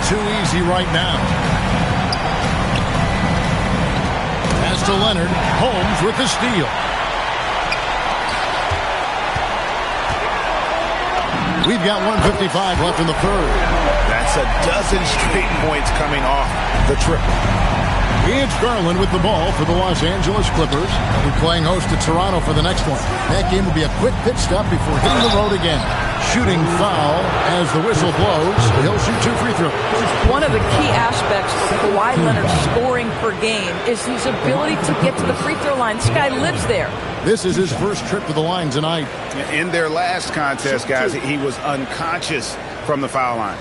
Too easy right now. Pass to Leonard. Holmes with the steal. We've got 1:55 left in the third. That's a dozen straight points coming off the triple. It's Garland with the ball for the Los Angeles Clippers. They're playing host to Toronto for the next one. That game will be a quick pit stop before hitting the road again. Shooting foul as the whistle blows. He'll shoot 2 free throws. One of the key aspects of Kawhi Leonard's scoring per game is his ability to get to the free throw line. This guy lives there. This is his first trip to the line tonight. In their last contest, guys, he was unconscious from the foul line.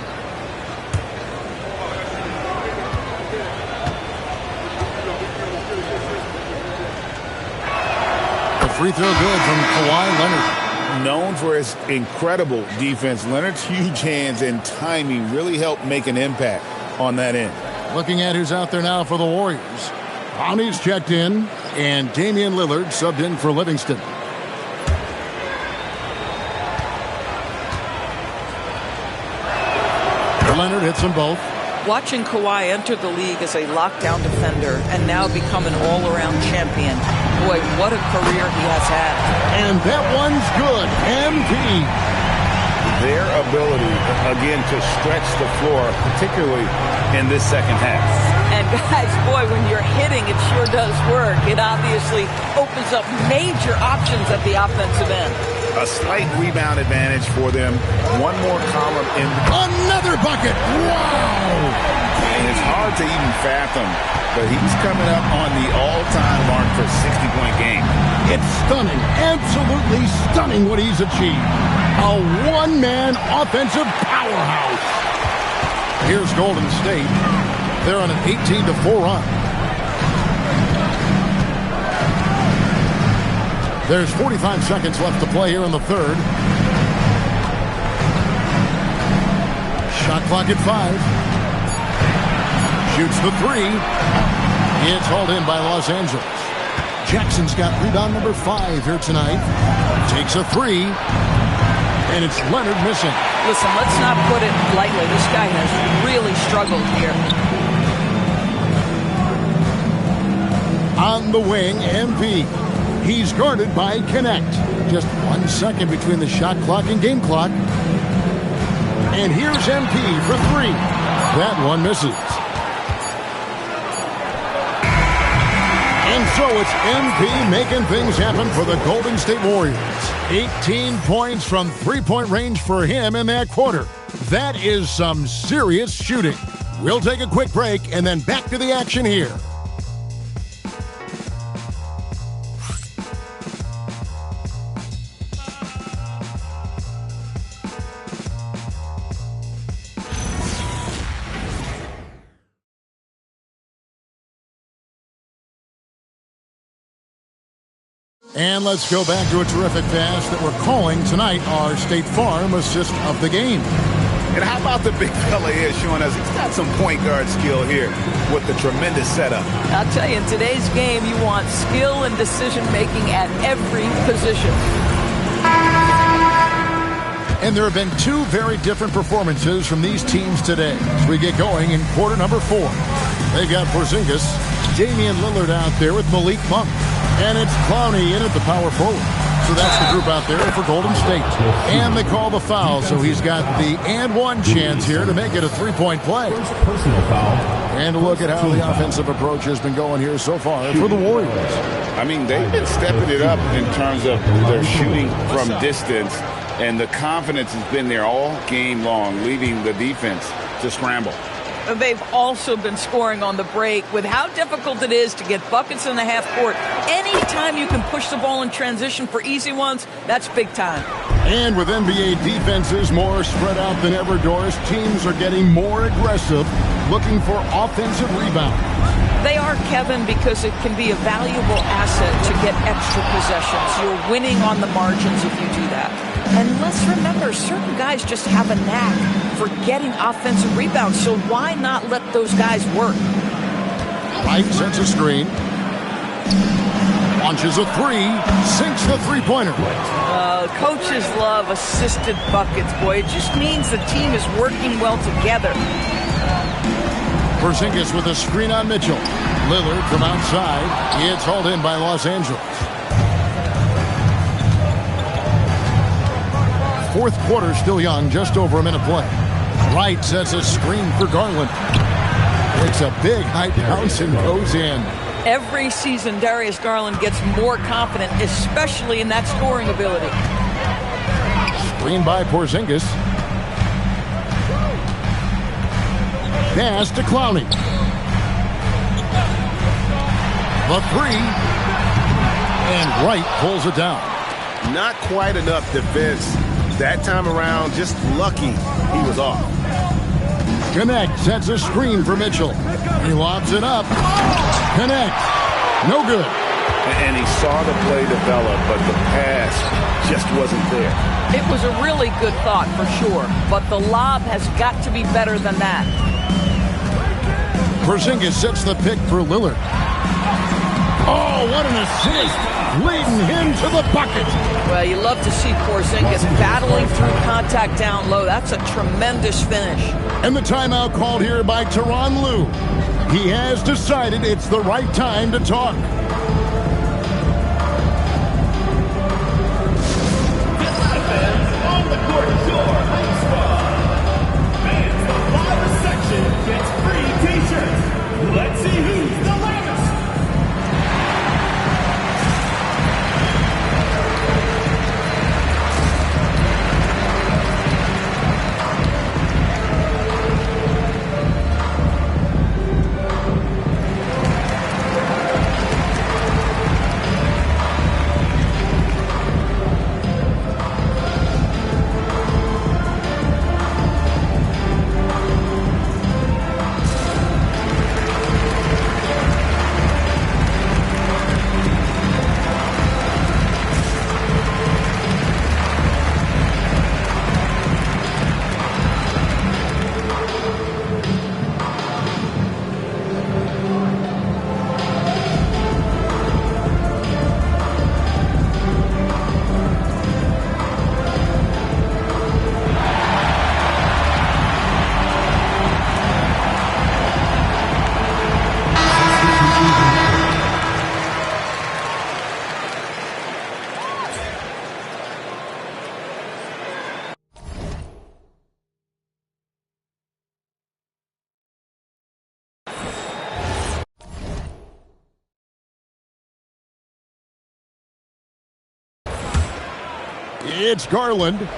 The free throw good from Kawhi Leonard. Known for his incredible defense, Leonard's huge hands and timing really helped make an impact on that end. Looking at who's out there now for the Warriors. Brownie's checked in, and Damian Lillard subbed in for Livingston. Leonard hits them both. Watching Kawhi enter the league as a lockdown defender and now become an all-around champion. Boy, what a career he has had. And that one's good. MP. Their ability, again, to stretch the floor, particularly in this second half. And guys, boy, when you're hitting, it sure does work. It obviously opens up major options at the offensive end. A slight rebound advantage for them. One more column in. Another bucket. Wow. And it's hard to even fathom, but he's coming up on the all-time mark for 60-point game. It's stunning, absolutely stunning what he's achieved. A one-man offensive powerhouse. Here's Golden State. They're on an 18-4 run. There's 45 seconds left to play here in the third. Shot clock at 5. Shoots the 3. It's hauled in by Los Angeles. Jackson's got rebound number 5 here tonight. Takes a 3. And it's Leonard missing. Listen, let's not put it lightly. This guy has really struggled here. On the wing, MP. He's guarded by Connect. Just 1 second between the shot clock and game clock. And here's MP for 3. That one misses. And so it's MP making things happen for the Golden State Warriors. 18 points from three-point range for him in that quarter. That is some serious shooting. We'll take a quick break and then back to the action here. And let's go back to a terrific pass that we're calling tonight our State Farm assist of the game. And how about the big fella here showing us he's got some point guard skill here with the tremendous setup. I'll tell you, in today's game, you want skill and decision-making at every position. And there have been 2 very different performances from these teams today as we get going in quarter number 4. They've got Porzingis, Damian Lillard out there with Malik Monk. And it's Clowney in at the power forward. So that's the group out there for Golden State. And they call the foul, so he's got the and one chance here to make it a 3-point play. Personal foul. And look at how the offensive approach has been going here so far for the Warriors. I mean, they've been stepping it up in terms of their shooting from distance, and the confidence has been there all game long, leaving the defense to scramble. They've also been scoring on the break. With how difficult it is to get buckets in the half court, anytime you can push the ball in transition for easy ones, that's big time. And with NBA defenses more spread out than ever, Doris, teams are getting more aggressive, looking for offensive rebounds. They are, Kevin, because it can be a valuable asset to get extra possessions. You're winning on the margins if you do that. And let's remember, certain guys just have a knack for getting offensive rebounds, so why not let those guys work? White sets a screen. Launches a 3. Sinks the three-pointer. Coaches love assisted buckets, boy. It just means the team is working well together. Porzingis with a screen on Mitchell. Lillard from outside. It's hauled in by Los Angeles. Fourth quarter still young, just over a minute play. Wright sets a screen for Garland. It's a big high bounce and goes in. Every season, Darius Garland gets more confident, especially in that scoring ability. Screen by Porzingis. Pass to Clowney. The three. And Wright pulls it down. Not quite enough defense. That time around, just lucky he was off. Connect sets a screen for Mitchell. He lobs it up. Connect. No good. And he saw the play develop, but the pass just wasn't there. It was a really good thought for sure, but the lob has got to be better than that. Porzingis sets the pick for Lillard. Oh, what an assist! Leading him to the bucket. Well, you love to see Porzingis battling through contact down low. That's a tremendous finish. And the timeout called here by Tyronn Lue. He has decided it's the right time to talk. On the court is your home squad. Fans, the loudest section gets free t-shirts. Let's see who's the loudest. It's Garland.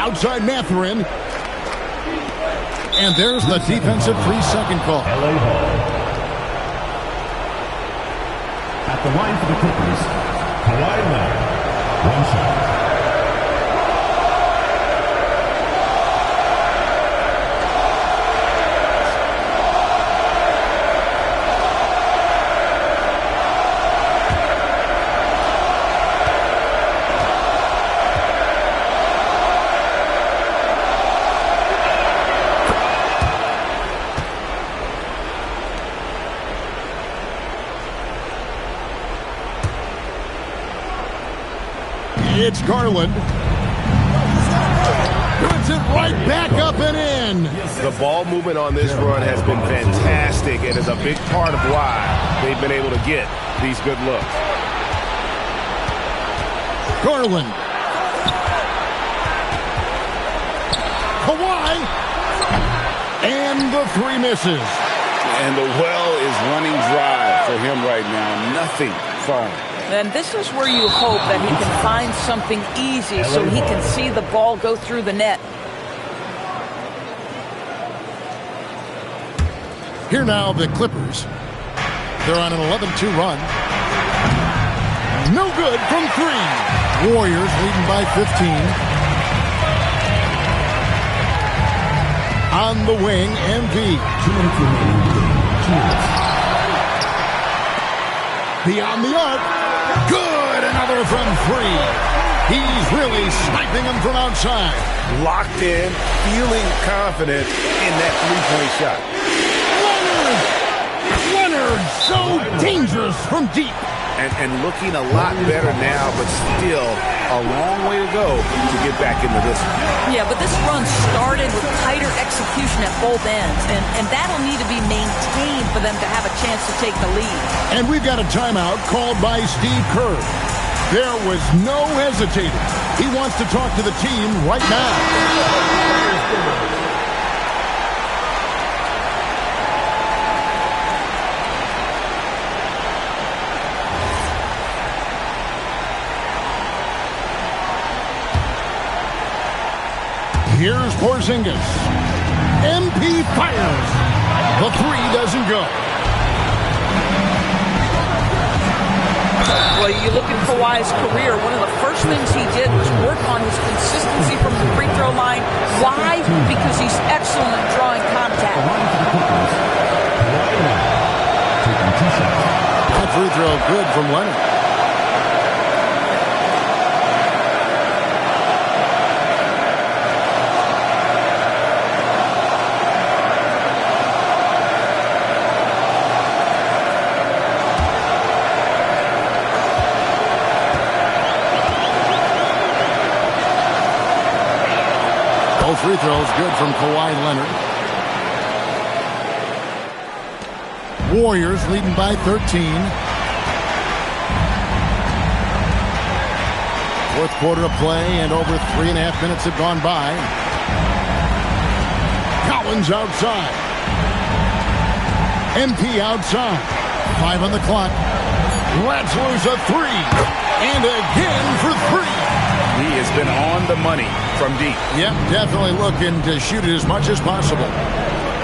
Outside Mathurin. And there's the defensive 3-second call. LA Hall. At the line for the Clippers, Kawhi Leonard. One shot. It's Garland. Puts it right back up and in. The ball movement on this run has been fantastic and is a big part of why they've been able to get these good looks. Garland. Kawhi. And the three misses. And the well is running dry for him right now. Nothing falling. And this is where you hope that he can find something easy so he can see the ball go through the net. Here now the Clippers. They're on an 11-2 run. No good from three. Warriors leading by 15. On the wing, MV. Beyond the arc. Good, another from three. He's really sniping him from outside. Locked in, feeling confident in that three-point shot. Leonard, so dangerous from deep. And looking a lot better now, but still a long way to go to get back into this one. Yeah, but this run started with tighter execution at both ends, and that'll need to be maintained for them to have a chance to take the lead. And we've got a timeout called by Steve Kerr. There was no hesitating. He wants to talk to the team right now. Here's Porzingis. MP fires. The three doesn't go. Well, you look at Kawhi's career, one of the first things he did was work on his consistency from the free throw line. Why? Because he's excellent at drawing contact. That free throw good from Leonard. Both free throws good from Kawhi Leonard. Warriors leading by 13. Fourth quarter of play and over 3.5 minutes have gone by. Collins outside. MP outside. 5 on the clock. Let's lose a three. And again for three. He has been on the money from deep. Yep, definitely looking to shoot it as much as possible.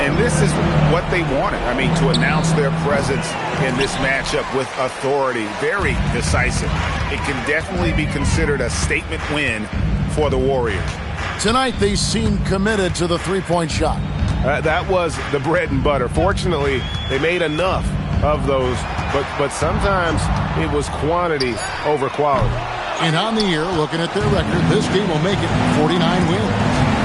And this is what they wanted. I mean, to announce their presence in this matchup with authority. Very decisive. It can definitely be considered a statement win for the Warriors. Tonight, they seem committed to the three-point shot. That was the bread and butter. Fortunately, they made enough of those, but sometimes it was quantity over quality. And on the year, looking at their record, this team will make it 49 wins.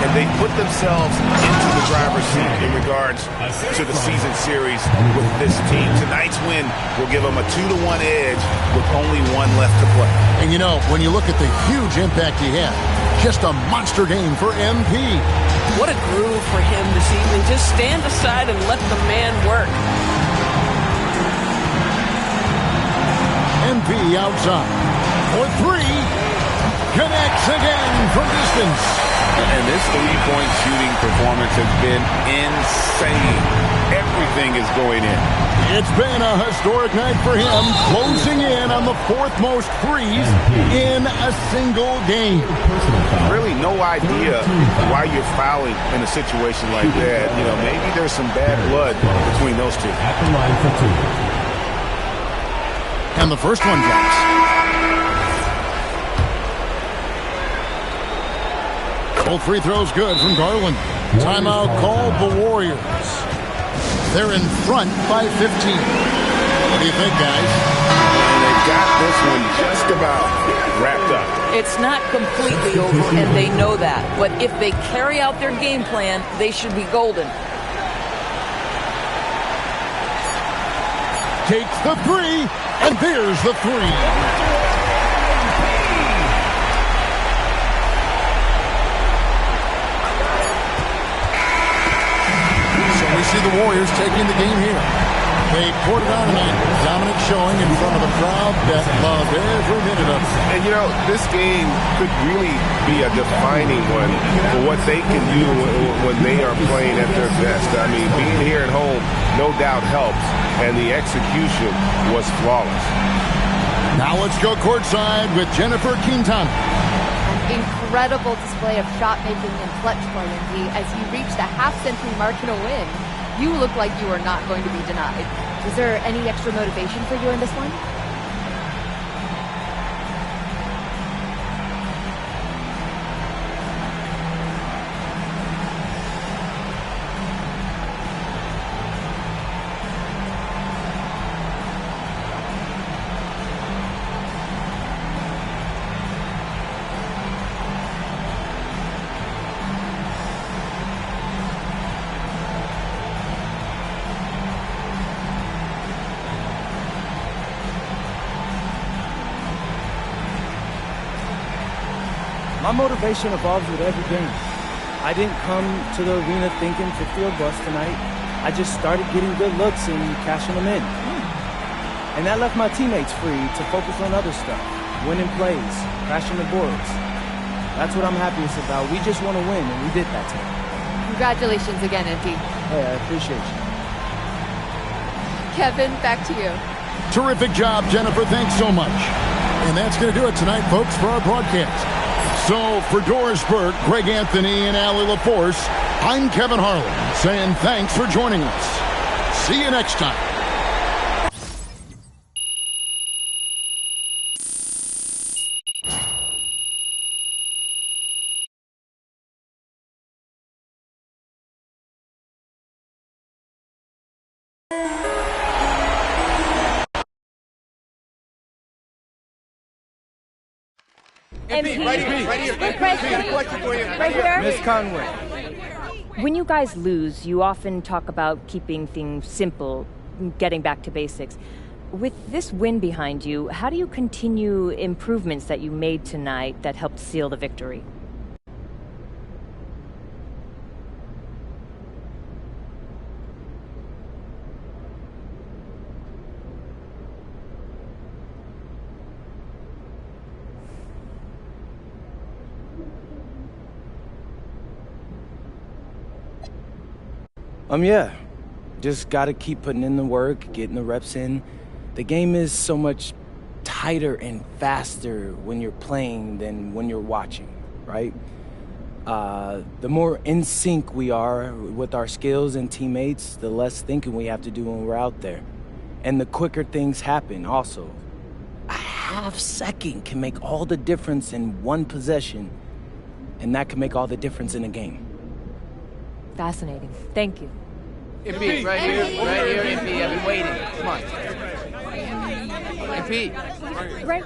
And they put themselves into the driver's seat in regards to the season series with this team. Tonight's win will give them a 2-1 edge with only one left to play. And you know, when you look at the huge impact he had, just a monster game for MP. What a groove for him this evening. Just stand aside and let the man work. MP outside. For three. Connects again from distance. And this three-point shooting performance has been insane. Everything is going in. It's been a historic night for him, closing in on the fourth most threes in a single game. Really no idea why you're fouling in a situation like that. You know, maybe there's some bad blood between those two. At the line for two. And the first one drops. Both free throws good from Garland. Timeout called the Warriors. They're in front by 15. What do you think, guys? They've got this one just about wrapped up. It's not completely over, and they know that. But if they carry out their game plan, they should be golden. Takes the three, and there's the three. see the Warriors taking the game here. They poured it on tonight. Dominant showing in front of a crowd that loved every minute of it. And, you know, this game could really be a defining one for what they can do when they are playing at their best. I mean, being here at home no doubt helps, and the execution was flawless. Now let's go courtside with Jennifer Quintana. An incredible display of shot making and clutch play, indeed. As you reach the half-century mark in a win, you look like you are not going to be denied. Was there any extra motivation for you in this one? My motivation evolves with every game. I didn't come to the arena thinking to field bus tonight. I just started getting good looks and cashing them in. And that left my teammates free to focus on other stuff, winning plays, crashing the boards. That's what I'm happiest about. We just want to win, and we did that today. Congratulations again, NT. Hey, I appreciate you. Kevin, back to you. Terrific job, Jennifer. Thanks so much. And that's going to do it tonight, folks, for our broadcast. So for Doris Burke, Greg Anthony, and Allie LaForce, I'm Kevin Harlan saying thanks for joining us. See you next time. MP, right here. Right here. Miss Conway. When you guys lose, you often talk about keeping things simple, getting back to basics. With this win behind you, how do you continue improvements that you made tonight that helped seal the victory? Yeah. Just gotta keep putting in the work, getting the reps in. The game is so much tighter and faster when you're playing than when you're watching, right? The more in sync we are with our skills and teammates, the less thinking we have to do when we're out there. And the quicker things happen also. A half second can make all the difference in one possession, and that can make all the difference in a game. Fascinating. Thank you. MP, right here, MP. I've been waiting. Come on. MP. Right.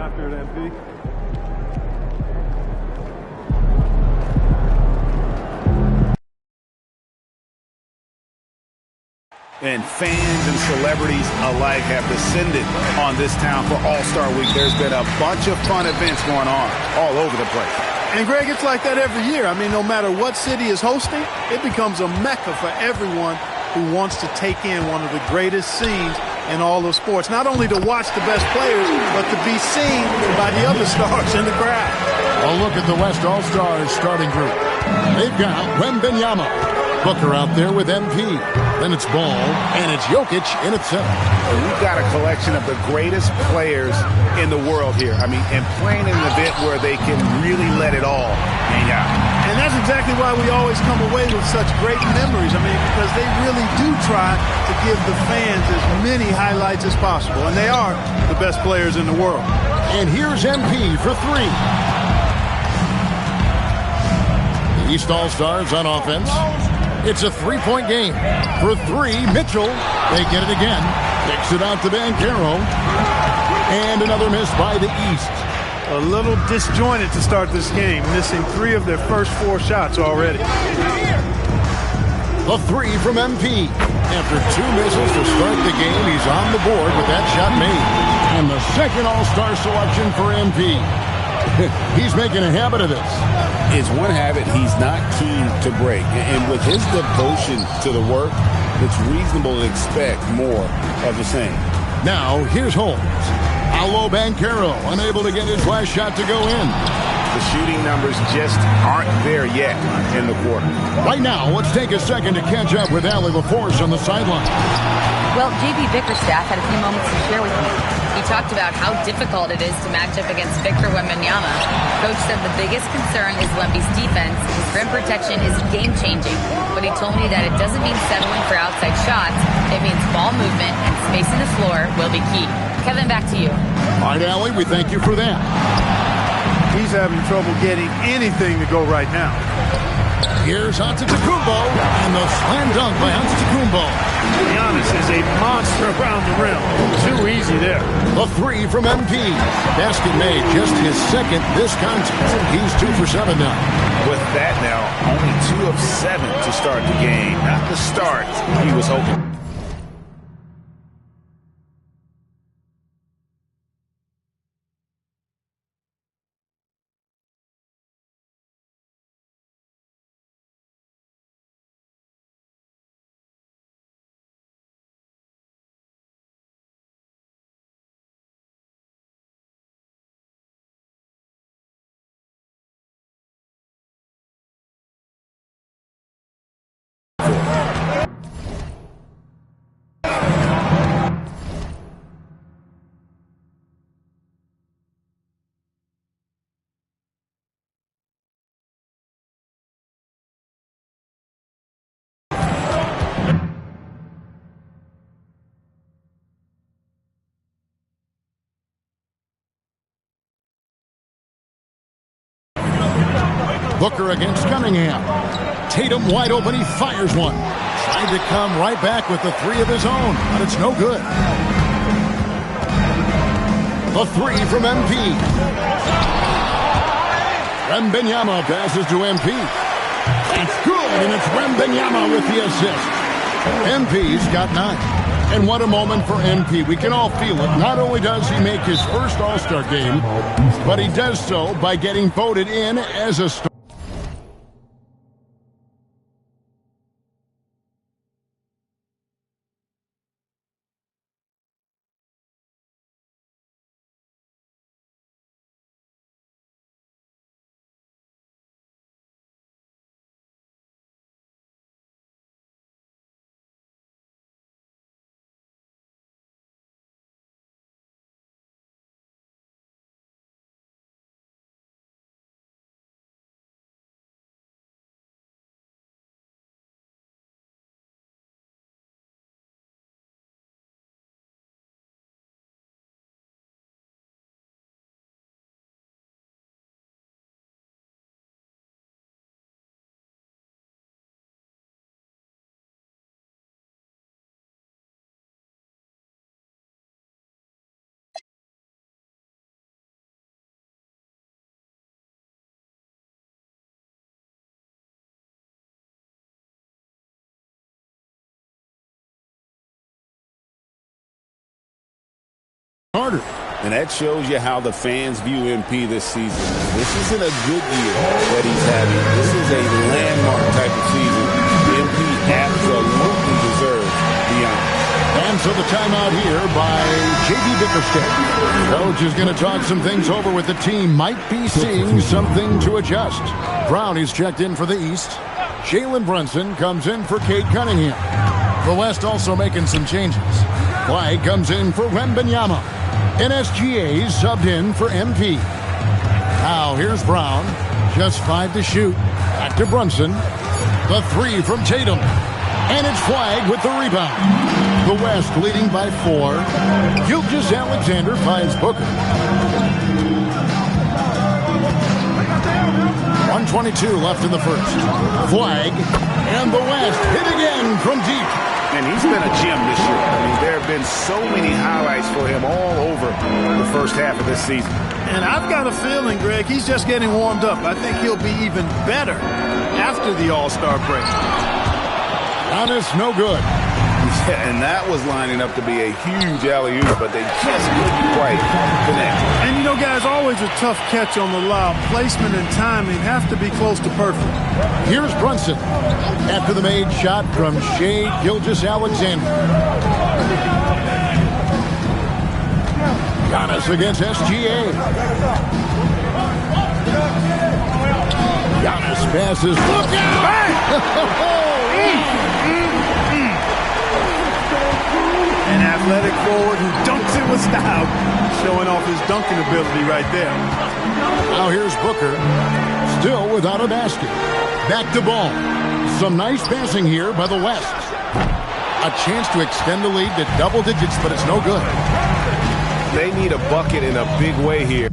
after it, MP. And fans and celebrities alike have descended on this town for All-Star Week. There's been a bunch of fun events going on all over the place. And, Greg, it's like that every year. I mean, no matter what city is hosting, it becomes a mecca for everyone who wants to take in one of the greatest scenes in all of sports. Not only to watch the best players, but to be seen by the other stars in the crowd. A look at the West All-Stars starting group. They've got Wembanyama. Booker out there with MP. Then it's Ball, and it's Jokic in at center. We've got a collection of the greatest players in the world here. I mean, and playing in an event where they can really let it all hang out. And that's exactly why we always come away with such great memories. I mean, because they really do try to give the fans as many highlights as possible. And they are the best players in the world. And here's MP for three. The East All-Stars on offense. It's a three-point game. For three, Mitchell. They get it again. Kicks it out to Banchero. And another miss by the East. A little disjointed to start this game, missing 3 of their first 4 shots already. The three from MP. After 2 misses to start the game, he's on the board with that shot made. And the second All-Star selection for MP. He's making a habit of this. It's one habit he's not keen to break. And with his devotion to the work, it's reasonable to expect more of the same. Now, here's Holmes. Paolo Banchero, unable to get his last shot to go in. The shooting numbers just aren't there yet in the quarter. Right now, let's take a second to catch up with Allie LaForce on the sideline. Well, J.B. Bickerstaff had a few moments to share with me. He talked about how difficult it is to match up against Victor Wembanyama. Coach said the biggest concern is Wemby's defense. His rim protection is game-changing, but he told me that it doesn't mean settling for outside shots. It means ball movement and spacing the floor will be key. Kevin, back to you. All right, Allie, we thank you for that. He's having trouble getting anything to go right now. Here's Antetokounmpo, and the slam dunk by Antetokounmpo. Giannis is a monster around the rim. Too easy there. The three from MP. Basket made, just his second this contest. He's 2 for 7 now. With that now, only 2 of 7 to start the game. Not the start he was hoping. Booker against Cunningham. Tatum wide open. He fires one. Trying to come right back with the 3 of his own, but it's no good. The 3 from MP. Wembanyama passes to MP. That's good, and it's Wembanyama with the assist. MP's got 9. And what a moment for MP. We can all feel it. Not only does he make his first All-Star game, but he does so by getting voted in as a star. harder. And that shows you how the fans view MP this season. This isn't a good year that he's having. This is a landmark type of season. MP absolutely deserves the honor. And so the timeout here by J.B. Bickerstaff. Coach is going to talk some things over with the team. Might be seeing something to adjust. Brown is checked in for the East. Jalen Brunson comes in for Cade Cunningham. The West also making some changes. Flag comes in for Wembanyama. NSGA subbed in for MP. Now here's Brown. Just 5 to shoot. Back to Brunson. The 3 from Tatum. And it's Flag with the rebound. The West leading by 4. Gilgeous-Alexander finds Booker. 1:22 left in the first. Flag. And the West hit again from deep. And he's been a gem this year. I mean, there have been so many highlights for him all over the first half of this season. And I've got a feeling, Greg, he's just getting warmed up. I think he'll be even better after the All-Star break. Giannis, no good. Yeah, and that was lining up to be a huge alley-oop, but they just couldn't quite connect. And, you know, guys, always a tough catch on the lob. Placement and timing have to be close to perfect. Here's Brunson after the made shot from Shai Gilgeous-Alexander. Giannis against SGA. Giannis passes. Look out! An athletic forward who dunks it with style, showing off his dunking ability right there. Now here's Booker, still without a basket. Back to ball. Some nice passing here by the West. A chance to extend the lead to double digits, but it's no good. They need a bucket in a big way here.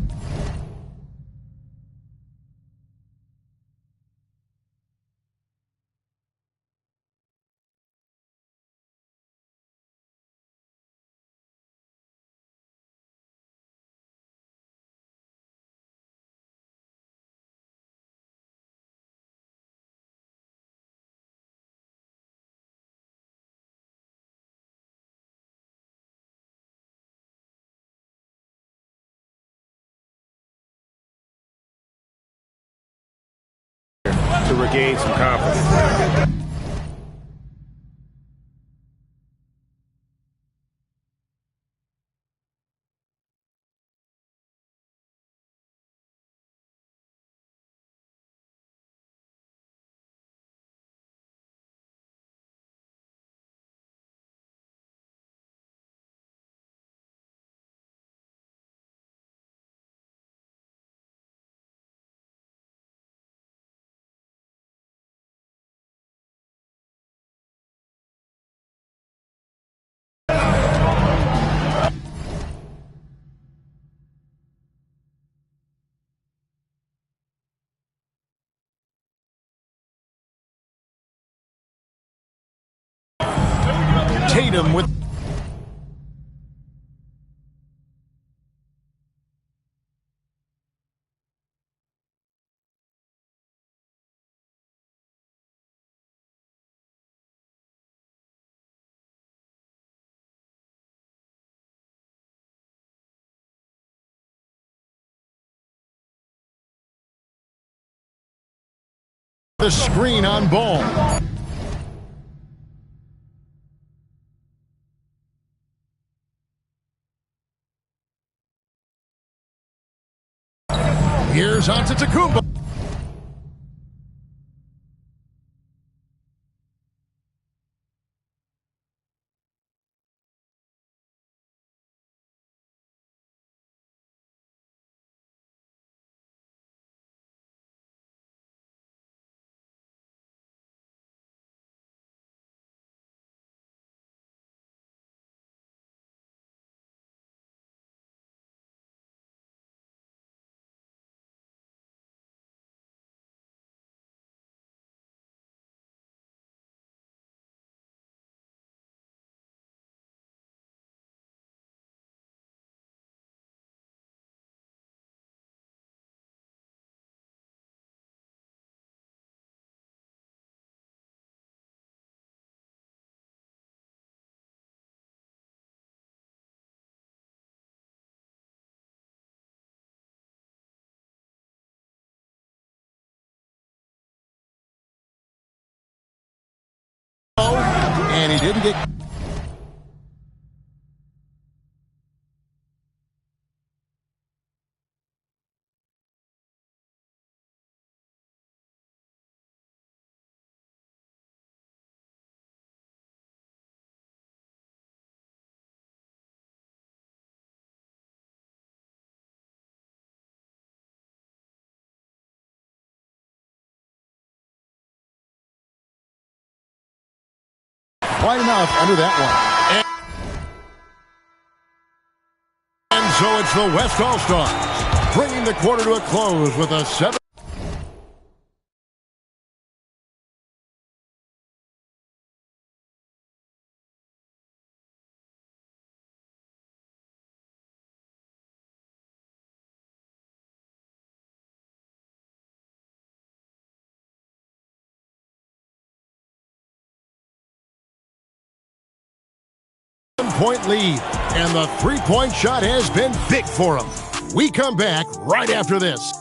To regain some confidence. Tatum with the screen on ball. Here's Antetokounmpo. didn't get... Quite enough under that one. And so it's the West All-Stars bringing the quarter to a close with a 7. Point lead, and the three-point shot has been big for him. We come back right after this.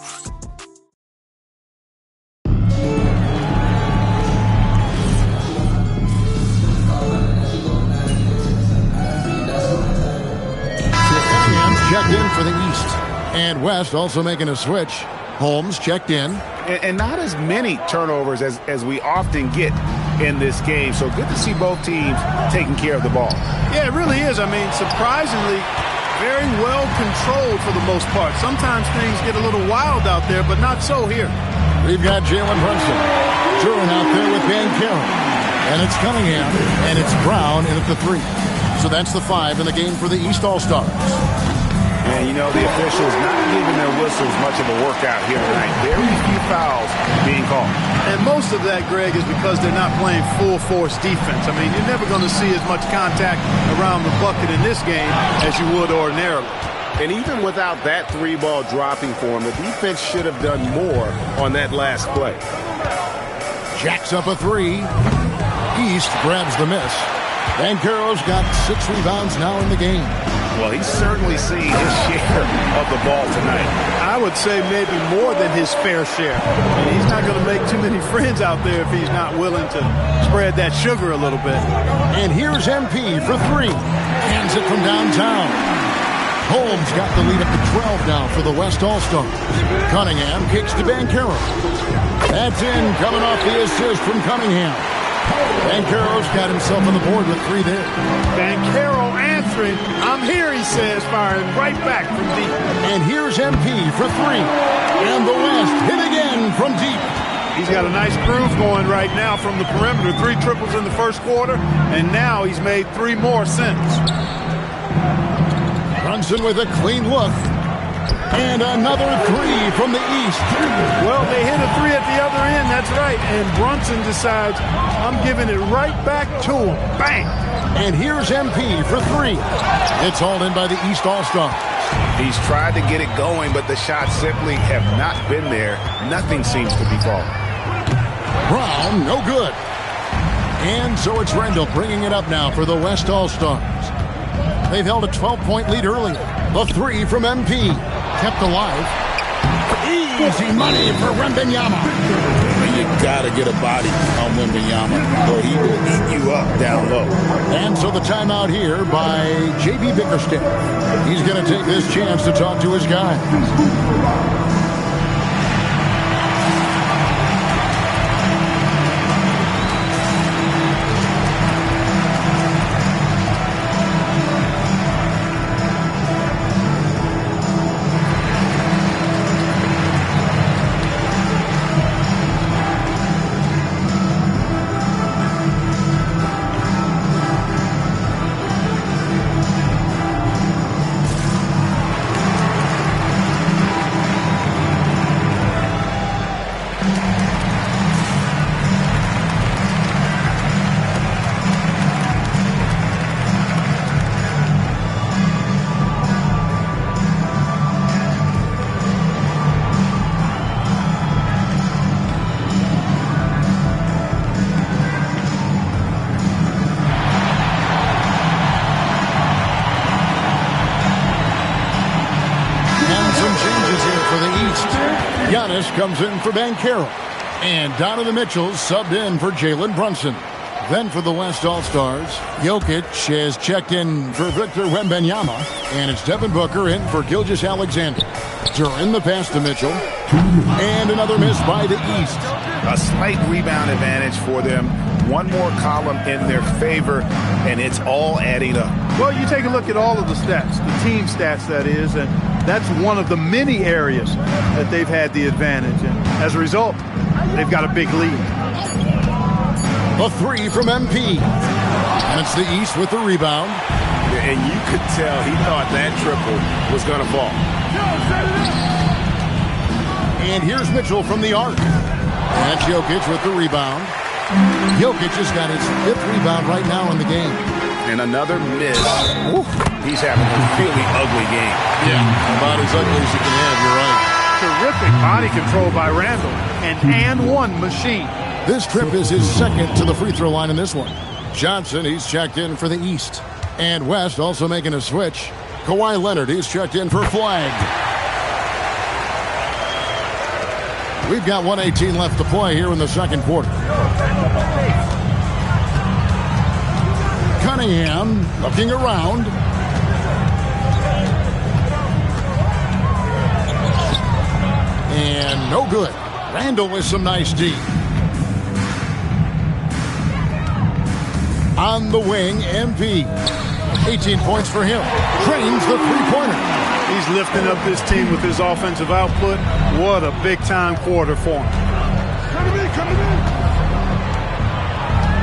Checked in for the East, and West also making a switch. Holmes checked in. And not as many turnovers as we often get in this game. So good to see both teams taking care of the ball. Yeah, it really is. I mean, surprisingly, very well controlled for the most part. Sometimes things get a little wild out there, but not so here. We've got Jalen Brunson. Duran out there with Van Karen. And it's Cunningham, and it's Brown in at the 3. So that's the 5 in the game for the East All-Stars. And, you know, the officials not giving their whistles much of a workout here tonight. Very few fouls being called. And most of that, Greg, is because they're not playing full-force defense. I mean, you're never going to see as much contact around the bucket in this game as you would ordinarily. And even without that 3-ball dropping for him, the defense should have done more on that last play. Jacks up a 3. East grabs the miss. Banchero's got 6 rebounds now in the game. Well, he's certainly seen his share of the ball tonight. I would say maybe more than his fair share. And he's not going to make too many friends out there if he's not willing to spread that sugar a little bit. And here's MP for 3. Hands it from downtown. Holmes got the lead up to 12 now for the West All-Stars. Cunningham kicks to Banchero. That's in, coming off the assist from Cunningham. Banchero's got himself on the board with 3 there. Banchero answering. I'm here, he says, firing right back from deep. And here's MP for 3. And the West hit again from deep. He's got a nice groove going right now from the perimeter. 3 triples in the first quarter, and now he's made 3 more since. Brunson with a clean look. And another 3 from the East. Well, they hit a 3 at the other end, that's right. And Brunson decides, I'm giving it right back to him. Bang! And here's MP for 3. It's hauled in by the East All-Stars. He's tried to get it going, but the shots simply have not been there. Nothing seems to be falling. Brown, no good. And so it's Rendell bringing it up now for the West All-Stars. They've held a 12-point lead earlier. The 3 from MP. Kept alive. Easy money for Wembanyama. You gotta get a body on Wembanyama, or he will eat you up down low. And so the timeout here by J.B. Bickerstaff. He's going to take this chance to talk to his guys. Comes in for Banchero. And Donovan Mitchell subbed in for Jalen Brunson. Then for the West All-Stars, Jokic has checked in for Victor Wembanyama, and it's Devin Booker in for Gilgeous-Alexander. During the pass to Mitchell, and another miss by the East. A slight rebound advantage for them. One more column in their favor, and it's all adding up. Well, you take a look at all of the stats, the team stats, that is, and that's one of the many areas that they've had the advantage. And as a result, they've got a big lead. A three from MP. And it's the East with the rebound. And you could tell he thought that triple was going to fall. And here's Mitchell from the arc. And that's Jokic with the rebound. Jokic has got his 5th rebound right now in the game. And another miss. Oof. He's having a really ugly game. Yeah, about as ugly as you can have, you're right. Terrific body control by Randall. An and-one machine. This trip is his 2nd to the free throw line in this one. Johnson, he's checked in for the East. And West also making a switch. Kawhi Leonard, he's checked in for Flag. We've got 1:18 left to play here in the second quarter. Cunningham looking around. And no good. Randall with some nice D. On the wing, MP. 18 points for him. Drains the three-pointer. He's lifting up this team with his offensive output. What a big-time quarter for him.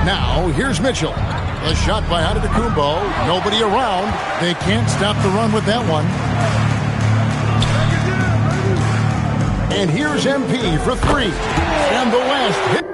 Now, here's Mitchell. A shot by Antetokounmpo. Nobody around. They can't stop the run with that one. And here's MP for 3. And the West hit.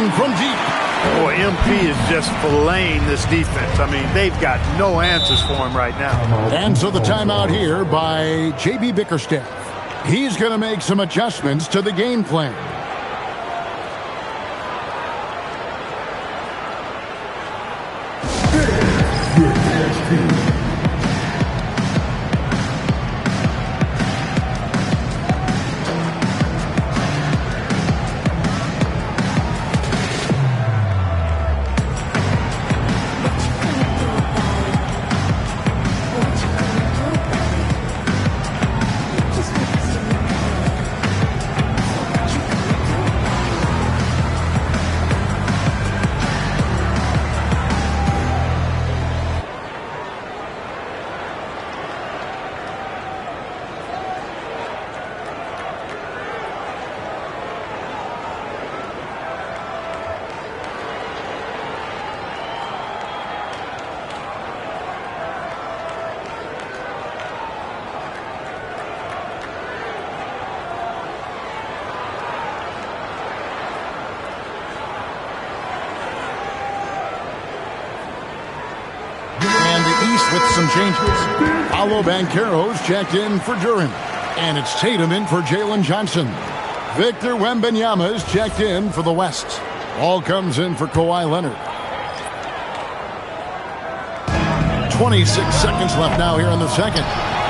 Tatum from deep. Boy, MP is just filleting this defense. I mean, they've got no answers for him right now. And so the timeout here by J.B. Bickerstaff. He's going to make some adjustments to the game plan. With some changes. Paolo Banchero's checked in for Duren. And it's Tatum in for Jalen Johnson. Victor Wembanyama's checked in for the West. All comes in for Kawhi Leonard. 26 seconds left now here in the second.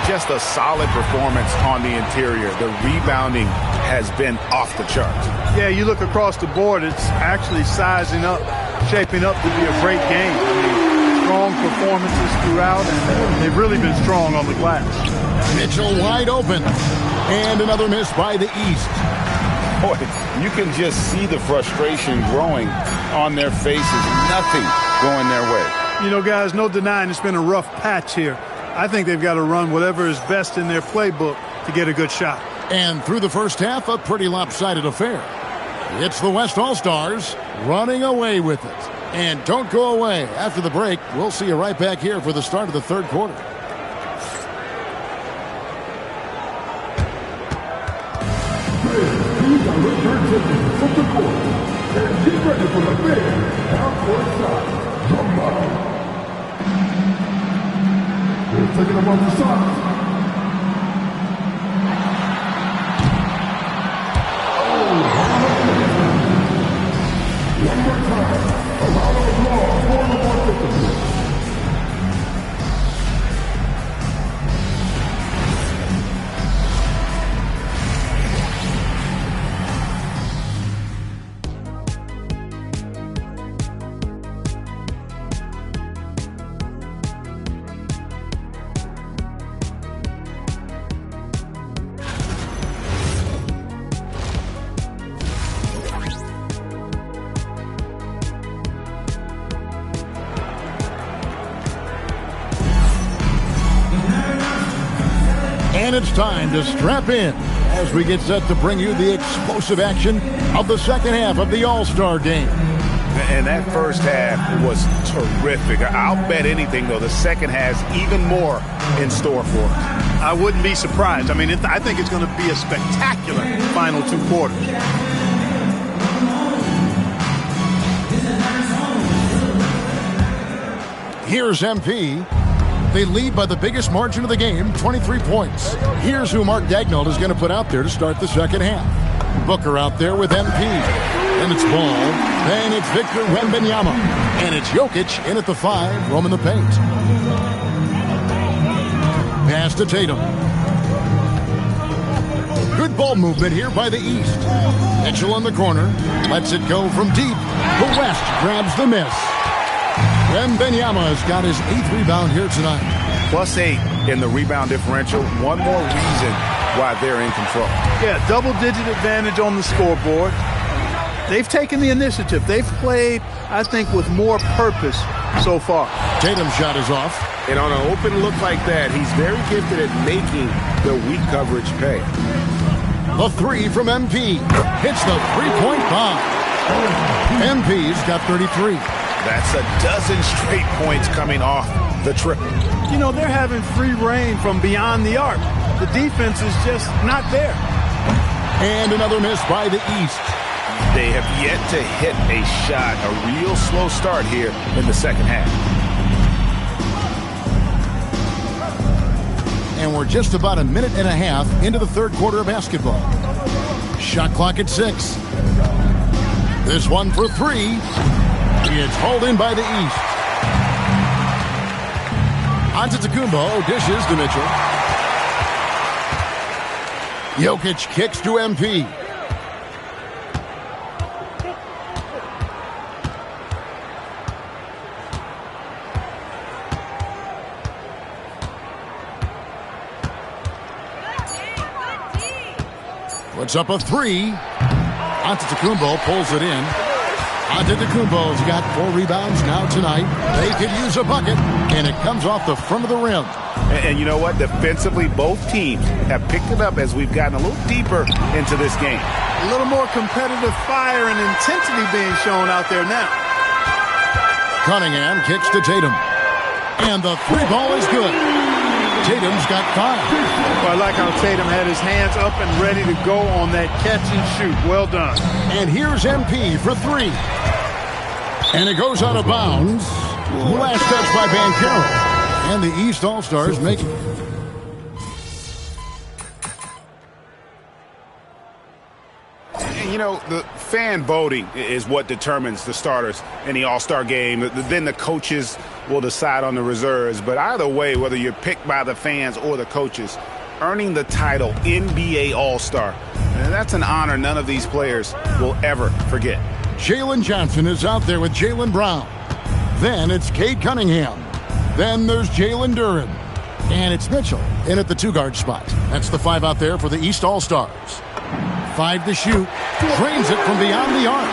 Just a solid performance on the interior. The rebounding has been off the charts. Yeah, you look across the board, it's actually sizing up, shaping up to be a great game. I mean, strong performances throughout, and they've really been strong on the glass. Mitchell wide open. And another miss by the East. Boy, you can just see the frustration growing on their faces. Nothing going their way. You know, guys, no denying it's been a rough patch here. I think they've got to run whatever is best in their playbook to get a good shot. And through the first half, a pretty lopsided affair. It's the West All-Stars running away with it. And don't go away. After the break, we'll see you right back here for the start of the third quarter. These are return tickets from the court. And get ready for the big half-court shot. Somebody. They're taking them off the shots. One more time. A round of applause for the participants. And it's time to strap in as we get set to bring you the explosive action of the second half of the All-Star game. And that first half was terrific. I'll bet anything, though, the second has even more in store for us. I wouldn't be surprised. I mean, I think it's going to be a spectacular final two quarters. Here's MP. They lead by the biggest margin of the game, 23 points. Here's who Mark Daigneault is going to put out there to start the second half. Booker out there with MP. And it's Ball. And it's Victor Wembanyama. And it's Jokic in at the 5, roaming the paint. Pass to Tatum. Good ball movement here by the East. Mitchell in the corner. Lets it go from deep. The West grabs the miss. Wembanyama's got his 8th rebound here tonight. +8 in the rebound differential. One more reason why they're in control. Yeah, double-digit advantage on the scoreboard. They've taken the initiative. They've played, I think, with more purpose so far. Tatum's shot is off. And on an open look like that, he's very gifted at making the weak coverage pay. The 3 from MP. Hits the three-point bomb. MP's got 33. That's a dozen straight points coming off the triple. You know, they're having free reign from beyond the arc. The defense is just not there. And another miss by the East. They have yet to hit a shot, a real slow start here in the second half. And we're just about a minute and a half into the third quarter of basketball. Shot clock at 6. This one for 3. It's hauled in by the East. Antetokounmpo dishes to Mitchell. Jokic kicks to MP. Puts up a 3. Antetokounmpo pulls it in. Antetokounmpo's got 4 rebounds now tonight. They could use a bucket, and it comes off the front of the rim. And you know what? Defensively, both teams have picked it up as we've gotten a little deeper into this game. A little more competitive fire and intensity being shown out there now. Cunningham kicks to Tatum. And the 3 ball is good. Tatum's got 5. Well, I like how Tatum had his hands up and ready to go on that catch and shoot. Well done. And here's MP for 3. And it goes out of bounds. Last touch by Banchero. And the East All-Stars make it. You know, the fan voting is what determines the starters in the All-Star game. Then the coaches will decide on the reserves. But either way, whether you're picked by the fans or the coaches, earning the title NBA All-Star, that's an honor none of these players will ever forget. Jalen Johnson is out there with Jaylen Brown. Then it's Cade Cunningham. Then there's Jalen Duren. And it's Mitchell in at the 2-guard spot. That's the 5 out there for the East All-Stars. 5 to shoot. Drains it from beyond the arc.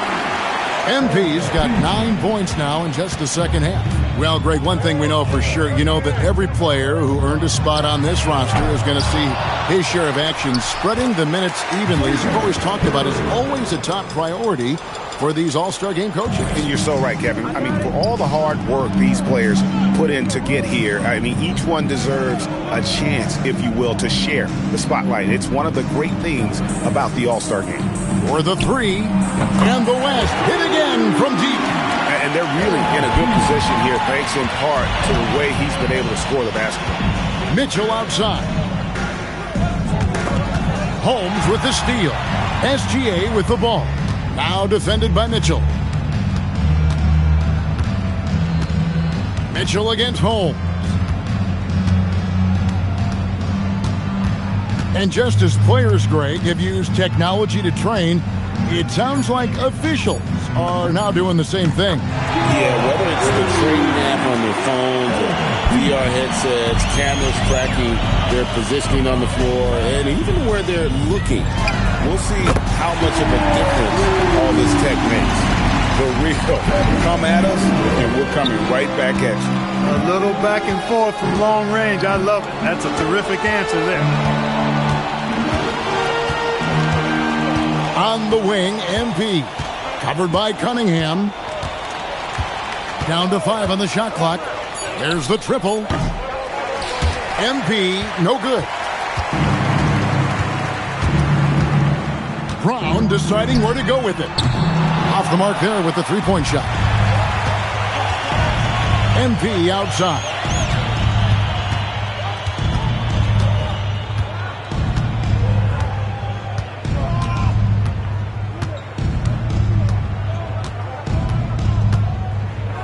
MP's got 9 points now in just the second half. Well, Greg, one thing we know for sure, you know that every player who earned a spot on this roster is going to see his share of action. Spreading the minutes evenly, as you've always talked about, is always a top priority for these All-Star game coaches. And you're so right, Kevin. I mean, for all the hard work these players put in to get here, I mean, each one deserves a chance, if you will, to share the spotlight. It's one of the great things about the All-Star game. For the 3, and the West hit again from deep. And they're really in a good position here, thanks in part to the way he's been able to score the basketball. Mitchell outside. Holmes with the steal. SGA with the ball. Now defended by Mitchell. Mitchell against Holmes. And just as players, Greg, have used technology to train, it sounds like officials are now doing the same thing. Yeah, whether it's the training app on their phones or VR headsets, cameras tracking their positioning on the floor, and even where they're looking, we'll see how much of a difference all this tech makes. For real, come at us, and we're coming right back at you. A little back and forth from long range. I love it. That's a terrific answer there. On the wing, MP. Covered by Cunningham. Down to 5 on the shot clock. There's the triple. MP, no good. Brown deciding where to go with it. Off the mark there with the 3-point shot. MP outside.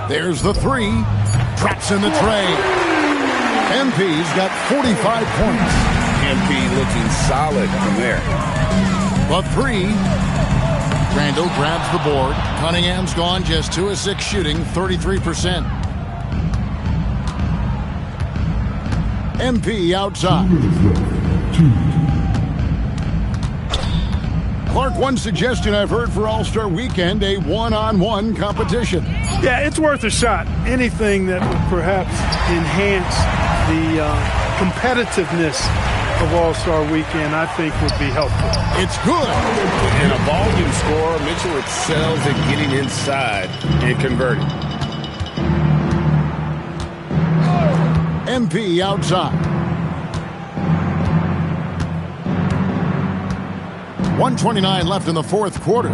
There's the 3. Drops in the tray. MP's got 45 points. MP looking solid from there. The 3. Randall grabs the board. Cunningham's gone just 2 of 6 shooting, 33%. MP outside. Clark, one suggestion I've heard for All-Star Weekend, a one-on-one competition. Yeah, it's worth a shot. Anything that would perhaps enhance the competitiveness of All-Star Weekend, I think, would be helpful. It's good. In a volume scorer, Mitchell excels at getting inside and converting. MP outside. 1:29 left in the fourth quarter.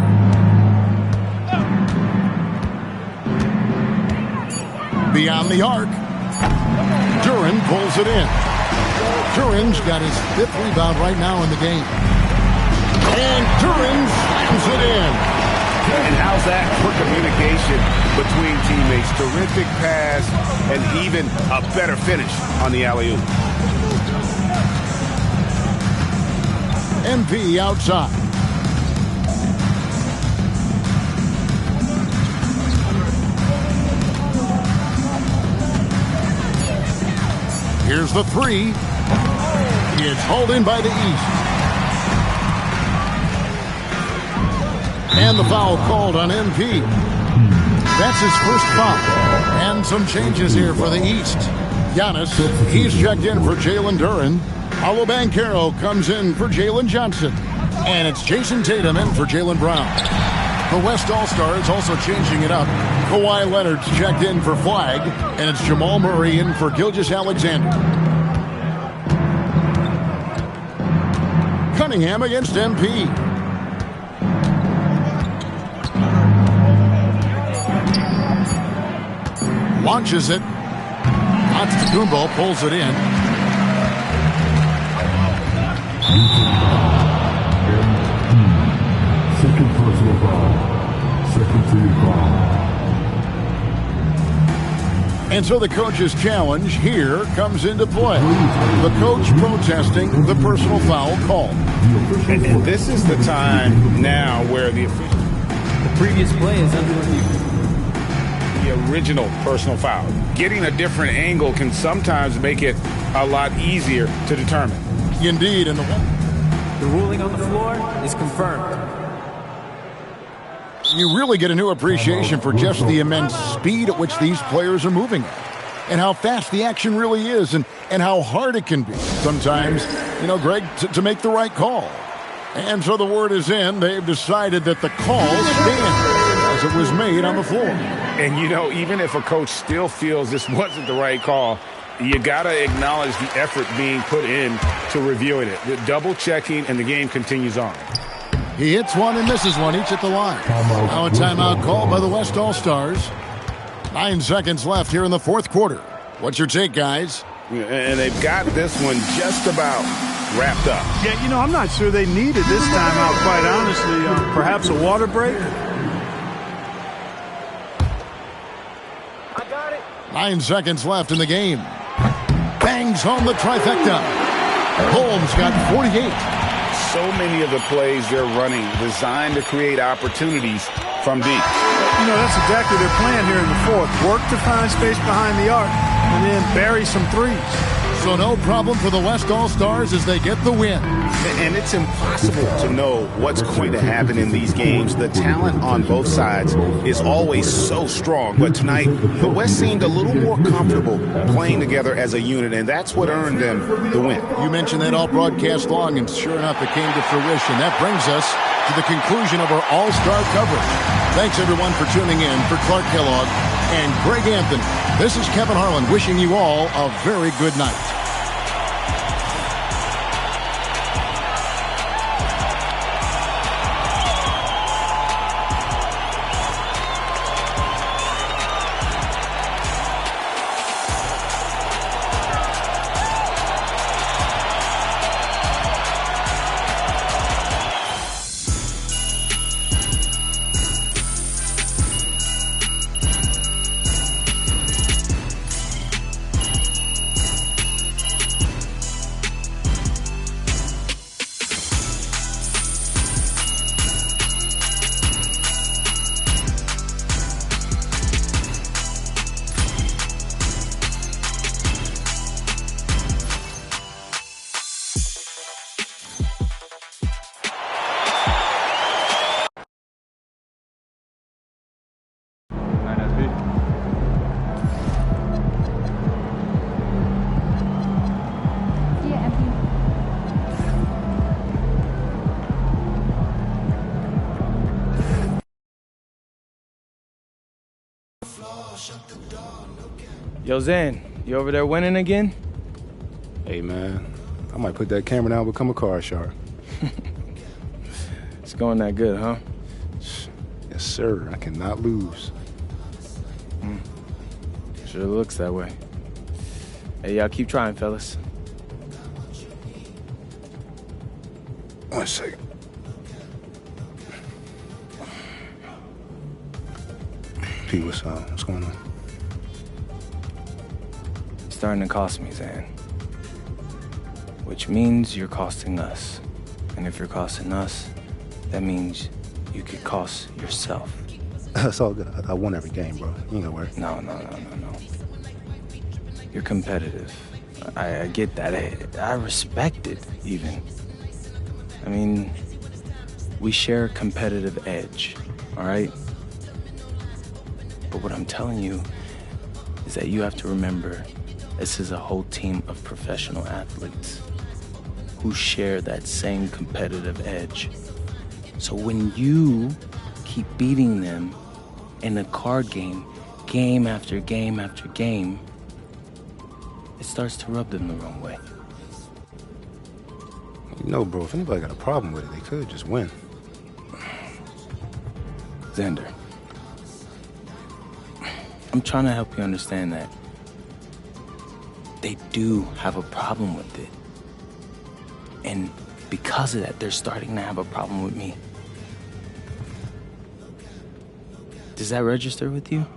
beyond the arc. Duren pulls it in. Duren's got his 5th rebound right now in the game. And Duren slams it in. And how's that for communication between teammates? Terrific pass and even a better finish on the alley-oop. MP outside. Here's the 3. It's hauled in by the East. And the foul called on MP. That's his first foul. And some changes here for the East. Giannis, he's checked in for Jalen Duren. Paolo Banchero comes in for Jalen Johnson. And it's Jason Tatum in for Jaylen Brown. The West All-Stars also changing it up. Kawhi Leonard's checked in for Flag. And it's Jamal Murray in for Gilgeous-Alexander. Cunningham against MP. Launches it. Antetokounmpo pulls it in. Second personal foul. Second team foul. And so the coach's challenge here comes into play. The coach protesting the personal foul call. And this is the time now where the previous play is under review. The original personal foul. Getting a different angle can sometimes make it a lot easier to determine. Indeed, and the ruling on the floor is confirmed. You really get a new appreciation for just the immense speed at which these players are moving at, and how fast the action really is, and how hard it can be sometimes, Greg, to make the right call. And so the word is in. They've decided that the call stands as it was made on the floor. And, even if a coach still feels this wasn't the right call, you got to acknowledge the effort being put in to reviewing it. The double checking, and the game continues on. He hits one and misses one, each at the line. Now a timeout called by the West All-Stars. 9 seconds left here in the 4th quarter. What's your take, guys? And they've got this one just about wrapped up. Yeah, I'm not sure they needed this timeout, quite honestly. Perhaps a water break? I got it. 9 seconds left in the game. Bangs home the trifecta. Holmes got 48. So many of the plays they're running designed to create opportunities from deep. That's exactly their plan here in the 4th. Work to find space behind the arc and then bury some threes. So no problem for the West All-Stars as they get the win. And it's impossible to know what's going to happen in these games. The talent on both sides is always so strong. But tonight, the West seemed a little more comfortable playing together as a unit, and that's what earned them the win. You mentioned that all broadcast long, and sure enough, it came to fruition. That brings us to the conclusion of our All-Star coverage. Thanks, everyone, for tuning in. For Clark Kellogg and Greg Anthony, this is Kevin Harlan wishing you all a very good night. Yo, Zan, you over there winning again? Hey, man, I might put that camera down and become a car shark. It's going that good, huh? Yes, sir. I cannot lose. Sure. Sure looks that way. Hey, y'all keep trying, fellas. 1 second. Pete, what's going on? It's starting to cost me, Zan. Which means you're costing us. And if you're costing us, that means you could cost yourself. That's all good. I won every game, bro. You ain't gotta worry. No. You're competitive. I get that. I respect it, even. I mean, we share a competitive edge, all right? But what I'm telling you is that you have to remember this is a whole team of professional athletes who share that same competitive edge. So when you keep beating them in a card game, game after game after game, it starts to rub them the wrong way. You know, bro, if anybody got a problem with it, they could just win. Xander, I'm trying to help you understand that they do have a problem with it. And because of that, they're starting to have a problem with me. Does that register with you?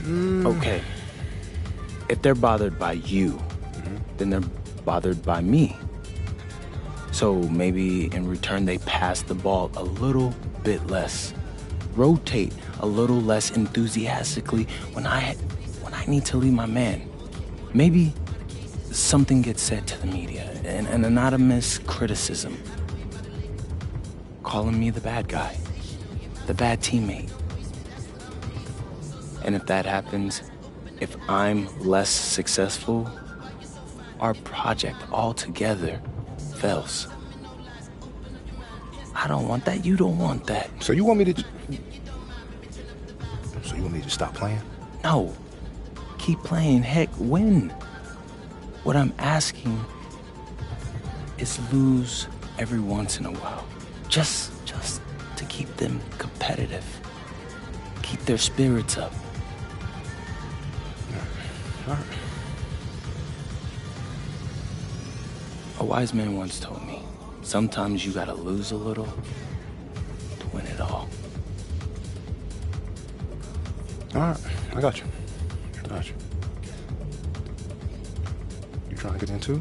Okay. If they're bothered by you, then they're bothered by me. So maybe in return they pass the ball a little bit less. Rotate a little less enthusiastically when I need to lead my man. Maybe something gets said to the media, an anonymous criticism, calling me the bad guy, the bad teammate. And if that happens, if I'm less successful, our project altogether fails. I don't want that. You don't want that. So you want me to... So you want me to stop playing? No. Keep playing. Heck, win. What I'm asking is lose every once in a while. Just to keep them competitive. Keep their spirits up. All right. A wise man once told me, sometimes you gotta lose a little to win it all. All right, I got you. You trying to get into?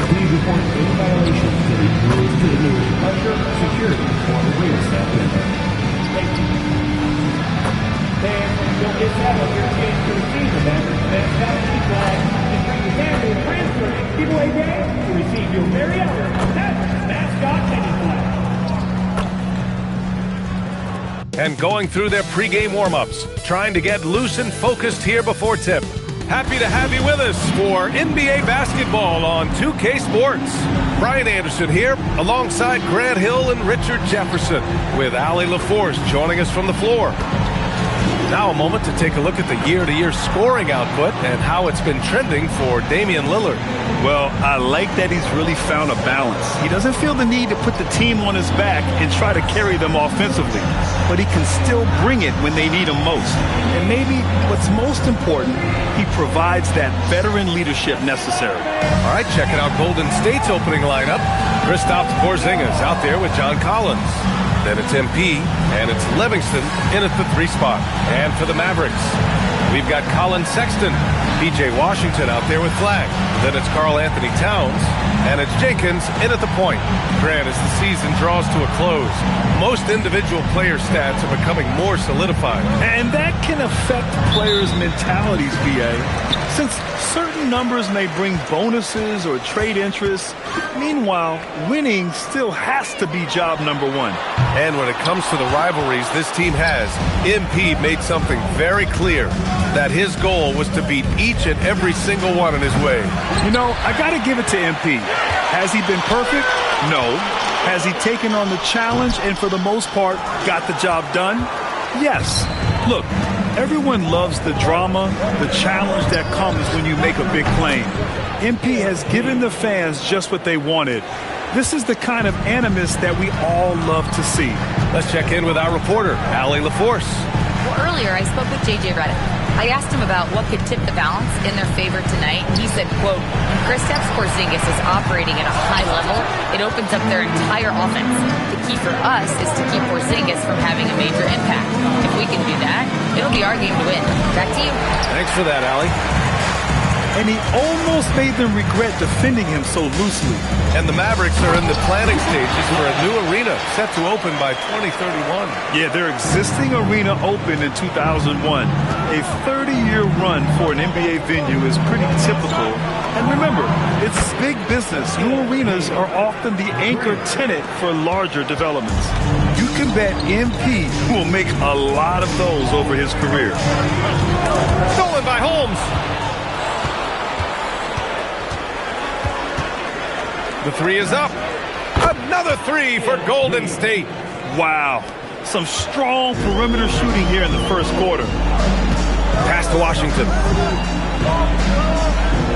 Please report any violations to the rules to the news your very own mascot mini flag. And going through their pregame warm-ups, trying to get loose and focused here before tip. Happy to have you with us for NBA basketball on 2K Sports. Brian Anderson here, alongside Grant Hill and Richard Jefferson, with Allie LaForce joining us from the floor. Now a moment to take a look at the year-to-year scoring output and how it's been trending for Damian Lillard. Well, I like that he's really found a balance. He doesn't feel the need to put the team on his back and try to carry them offensively, but he can still bring it when they need him most. And maybe what's most important, he provides that veteran leadership necessary. All right, checking out Golden State's opening lineup. Kristaps Porzingis out there with John Collins. Then it's MP, and it's Livingston in at the 3 spot. And for the Mavericks, we've got Colin Sexton, P.J. Washington out there with Flag. Then it's Karl Anthony Towns, and it's Jenkins in at the point. Grant, as the season draws to a close, most individual player stats are becoming more solidified. And that can affect players' mentalities, B.A. Since certain numbers may bring bonuses or trade interests, meanwhile, winning still has to be job number one. And when it comes to the rivalries this team has, MP made something very clear, that his goal was to beat each and every single one in his way. You know, I got to give it to MP. Has he been perfect? No. Has he taken on the challenge and for the most part got the job done? Yes. Look, everyone loves the drama, the challenge that comes when you make a big claim. MP has given the fans just what they wanted. This is the kind of animus that we all love to see. Let's check in with our reporter, Allie LaForce. Well, earlier I spoke with J.J. Redick. I asked him about what could tip the balance in their favor tonight, and he said, quote, when Kristaps Porzingis is operating at a high level, it opens up their entire offense. The key for us is to keep Porzingis from having a major impact. If we can do that, it'll be our game to win. Back to you. Thanks for that, Allie. And he almost made them regret defending him so loosely. And the Mavericks are in the planning stages for a new arena set to open by 2031. Yeah, their existing arena opened in 2001. A 30-year run for an NBA venue is pretty typical. And remember, it's big business. New arenas are often the anchor tenant for larger developments. You can bet MP will make a lot of those over his career. Stolen by Holmes. The 3 is up. Another 3 for Golden State. Wow. Some strong perimeter shooting here in the first quarter. Pass to Washington.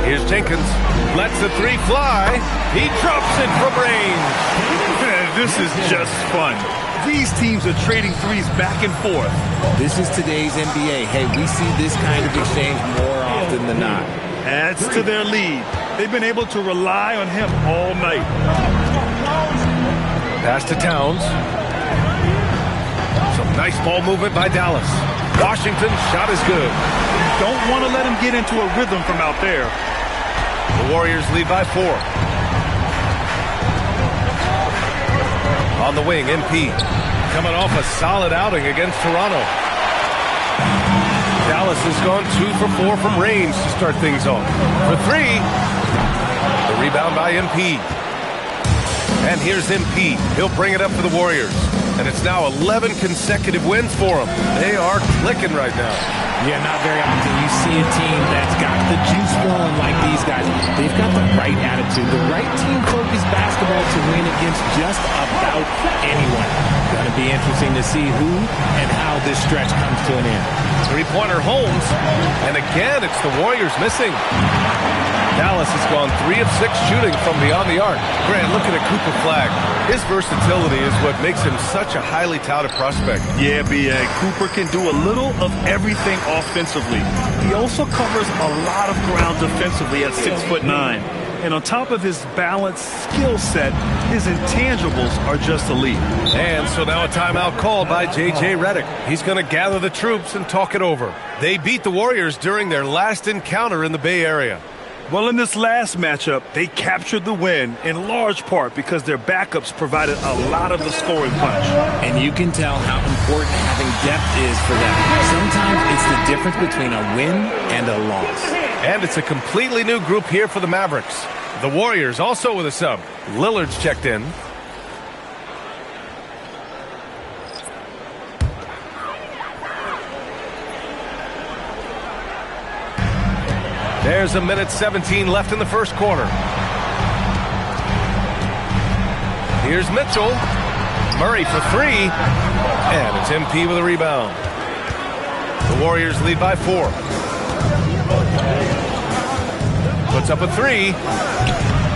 Here's Jenkins. Lets the 3 fly. He drops it from range. This is just fun. These teams are trading threes back and forth. This is today's NBA. Hey, we see this kind of exchange more often than not. Adds to their lead. They've been able to rely on him all night. Pass to Towns. Some nice ball movement by Dallas. Washington's shot is good. Don't want to let him get into a rhythm from out there. The Warriors lead by 4. On the wing, MP. Coming off a solid outing against Toronto. Dallas has gone 2 for 4 from range to start things off. For 3, the rebound by MP. And here's MP. He'll bring it up for the Warriors. And it's now 11 consecutive wins for them. They are clicking right now. Yeah, not very often you see a team that's got the juice flowing like these guys. They've got the right attitude, the right team-focused basketball to win against just about anyone. Going to be interesting to see who and how this stretch comes to an end. Three-pointer Holmes. And again, it's the Warriors missing. Dallas has gone 3 of 6 shooting from beyond the arc. Grant, looking at Cooper Flag. His versatility is what makes him such a highly touted prospect. Yeah, B.A. Cooper can do a little of everything offensively. He also covers a lot of ground defensively at 6'9". And on top of his balanced skill set, his intangibles are just elite. And so now a timeout called by J.J. Redick. He's going to gather the troops and talk it over. They beat the Warriors during their last encounter in the Bay Area. Well, in this last matchup, they captured the win in large part because their backups provided a lot of the scoring punch. And you can tell how important having depth is for them. Sometimes it's the difference between a win and a loss. And it's a completely new group here for the Mavericks. The Warriors also with a sub. Lillard's checked in. There's a minute 17 left in the first quarter. Here's Mitchell. Murray for three. And it's MP with a rebound. The Warriors lead by 4. Puts up a three.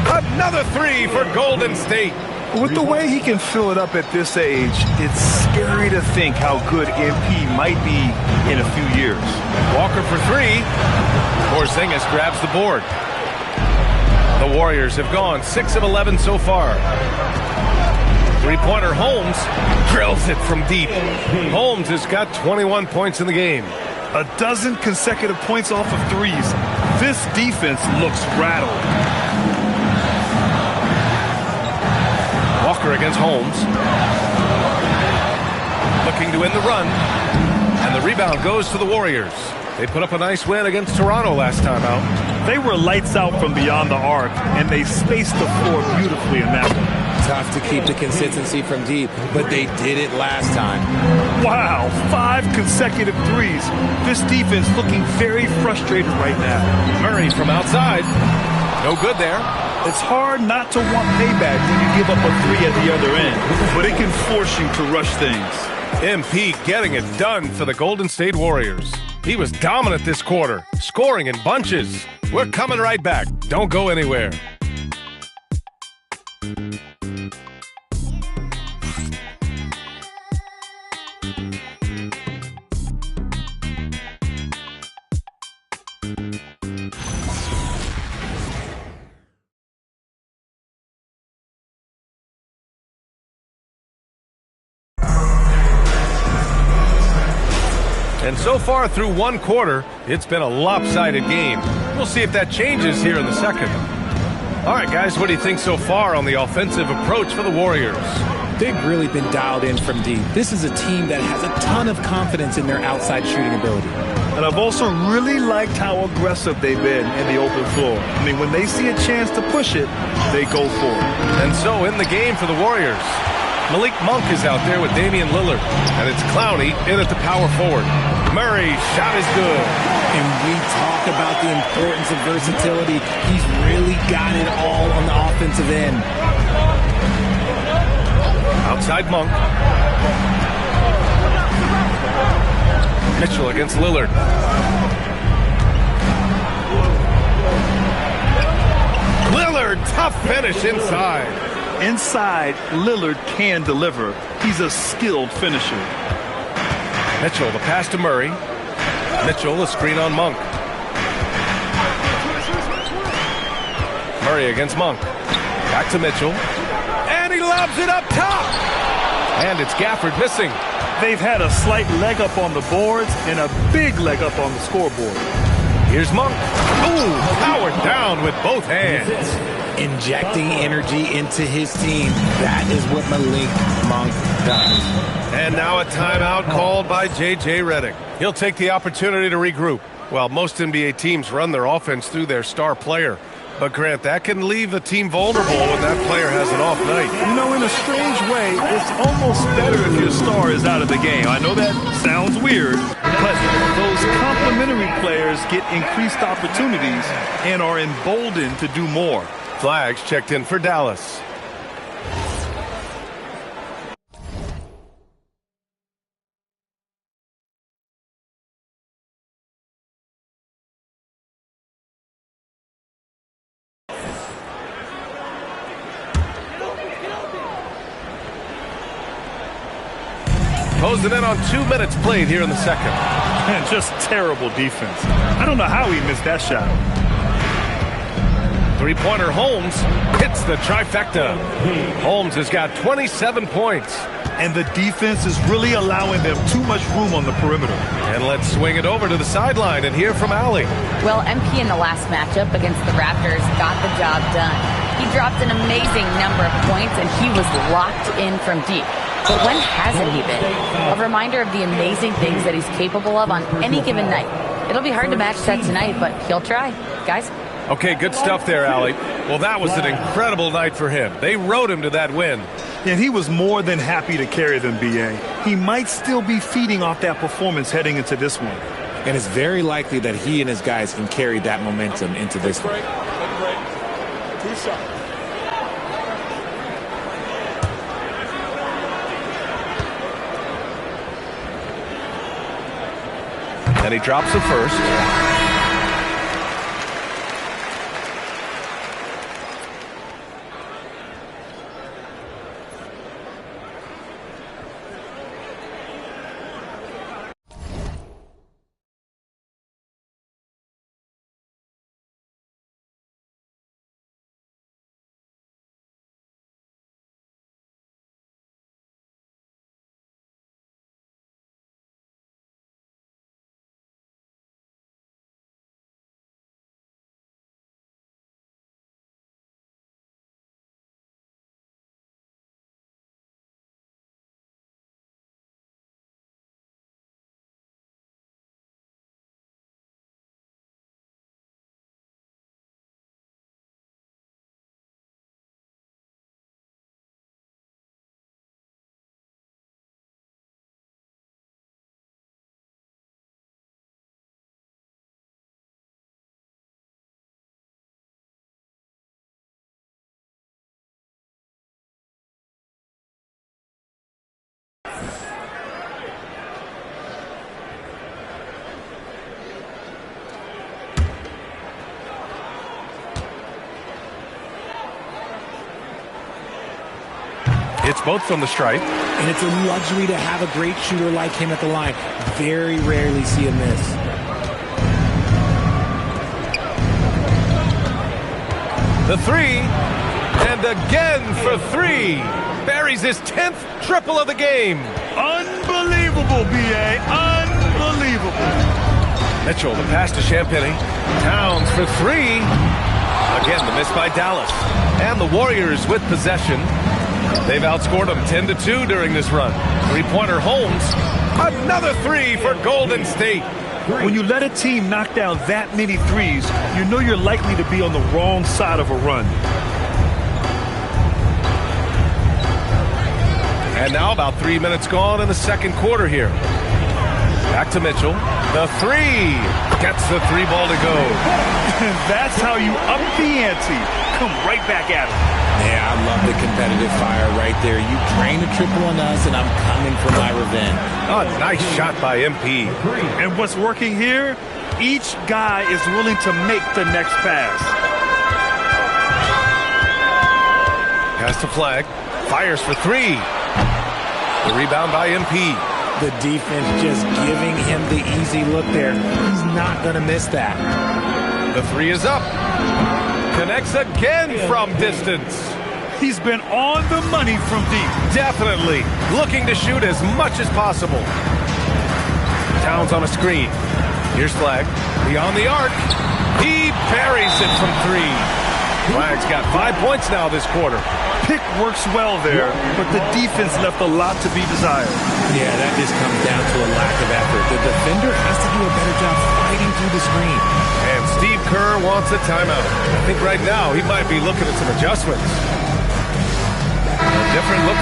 Another three for Golden State. With the way he can fill it up at this age, it's scary to think how good MP might be in a few years. Walker for three. Porzingis grabs the board. The Warriors have gone 6 of 11 so far. Three-pointer Holmes drills it from deep. Holmes has got 21 points in the game. A dozen consecutive points off of threes. This defense looks rattled. Walker against Holmes. Looking to win the run. And the rebound goes to the Warriors. They put up a nice win against Toronto last time out. They were lights out from beyond the arc, and they spaced the floor beautifully in that one. Tough to keep the consistency from deep, but they did it last time. Wow, 5 consecutive threes. This defense looking very frustrated right now. Murray from outside. No good there. It's hard not to want payback when you give up a three at the other end, but it can force you to rush things. MP getting it done for the Golden State Warriors. He was dominant this quarter, scoring in bunches. We're coming right back. Don't go anywhere. And so far through one quarter, it's been a lopsided game. We'll see if that changes here in the second. All right, guys, what do you think so far on the offensive approach for the Warriors? They've really been dialed in from deep. This is a team that has a ton of confidence in their outside shooting ability. And I've also really liked how aggressive they've been in the open floor. I mean, when they see a chance to push it, they go for it. And so in the game for the Warriors, Malik Monk is out there with Damian Lillard. And it's Clowney in at the power forward. Murray's shot is good. And we talk about the importance of versatility. He's really got it all on the offensive end. Outside Monk. Mitchell against Lillard. Lillard, tough finish inside. Inside, Lillard can deliver. He's a skilled finisher. Mitchell, the pass to Murray. Mitchell, a screen on Monk. Murray against Monk. Back to Mitchell. And he lobs it up top. And it's Gafford missing. They've had a slight leg up on the boards and a big leg up on the scoreboard. Here's Monk. Ooh, powered down with both hands. Injecting energy into his team. That is what Malik Monk does. And now a timeout called by J.J. Redick. He'll take the opportunity to regroup. Well, most NBA teams run their offense through their star player. But, Grant, that can leave the team vulnerable when that player has an off night. You know, in a strange way, it's almost better if your star is out of the game. I know that sounds weird, but those complementary players get increased opportunities and are emboldened to do more. Flags checked in for Dallas. Closing in on 2 minutes played here in the second. Man, just terrible defense. I don't know how he missed that shot. Three-pointer Holmes hits the trifecta. Holmes has got 27 points. And the defense is really allowing them too much room on the perimeter. And let's swing it over to the sideline and hear from Allie. Well, MP in the last matchup against the Raptors got the job done. He dropped an amazing number of points, and he was locked in from deep. But when hasn't he been? A reminder of the amazing things that he's capable of on any given night. It'll be hard to match that tonight, but he'll try. Guys? Okay, good stuff there, Allie. Well, that was an incredible night for him. They rode him to that win. And he was more than happy to carry them, B.A. He might still be feeding off that performance heading into this one. And it's very likely that he and his guys can carry that momentum into this one. 2 shots. And he drops the first. It's both from the stripe. And it's a luxury to have a great shooter like him at the line. Very rarely see him miss. The three, and again for three. Buries his 10th triple of the game. Unbelievable, B.A. Unbelievable. Mitchell, the pass to Champagny. Towns for three. Again, the miss by Dallas. And the Warriors with possession. They've outscored them 10-2 during this run. Three-pointer Holmes. Another three for Golden State. When you let a team knock down that many threes, you know you're likely to be on the wrong side of a run. And now about 3 minutes gone in the second quarter here. Back to Mitchell. The three. Gets the three ball to go. That's how you up the ante. Come right back at it. Yeah, I love the competitive fire right there. You drain a triple on us, and I'm coming for my revenge. Oh, nice shot by MP. And what's working here? Each guy is willing to make the next pass. Pass to Flag. Fires for three. The rebound by MP. The defense just giving him the easy look there. He's not going to miss that. The three is up. Connects again from distance. He's been on the money from deep. Definitely. Looking to shoot as much as possible. Towns on a screen. Here's Flag. Beyond the arc. He buries it from three. Flag's got 5 points now this quarter. Pick works well there, but the defense left a lot to be desired. Yeah, that just comes down to a lack of effort. The defender has to do a better job fighting through the screen. And Steve Kerr wants a timeout. I think right now he might be looking at some adjustments. A different look.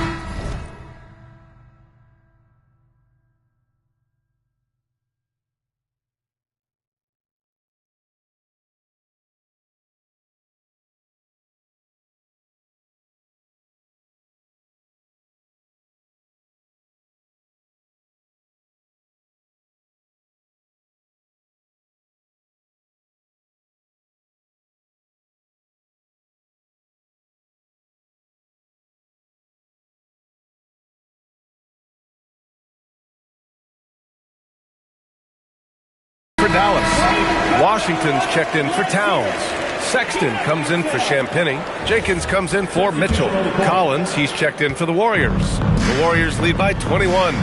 For Dallas. Washington's checked in for Towns. Sexton comes in for Champagny. Jenkins comes in for Mitchell. Collins, he's checked in for the Warriors. The Warriors lead by 21.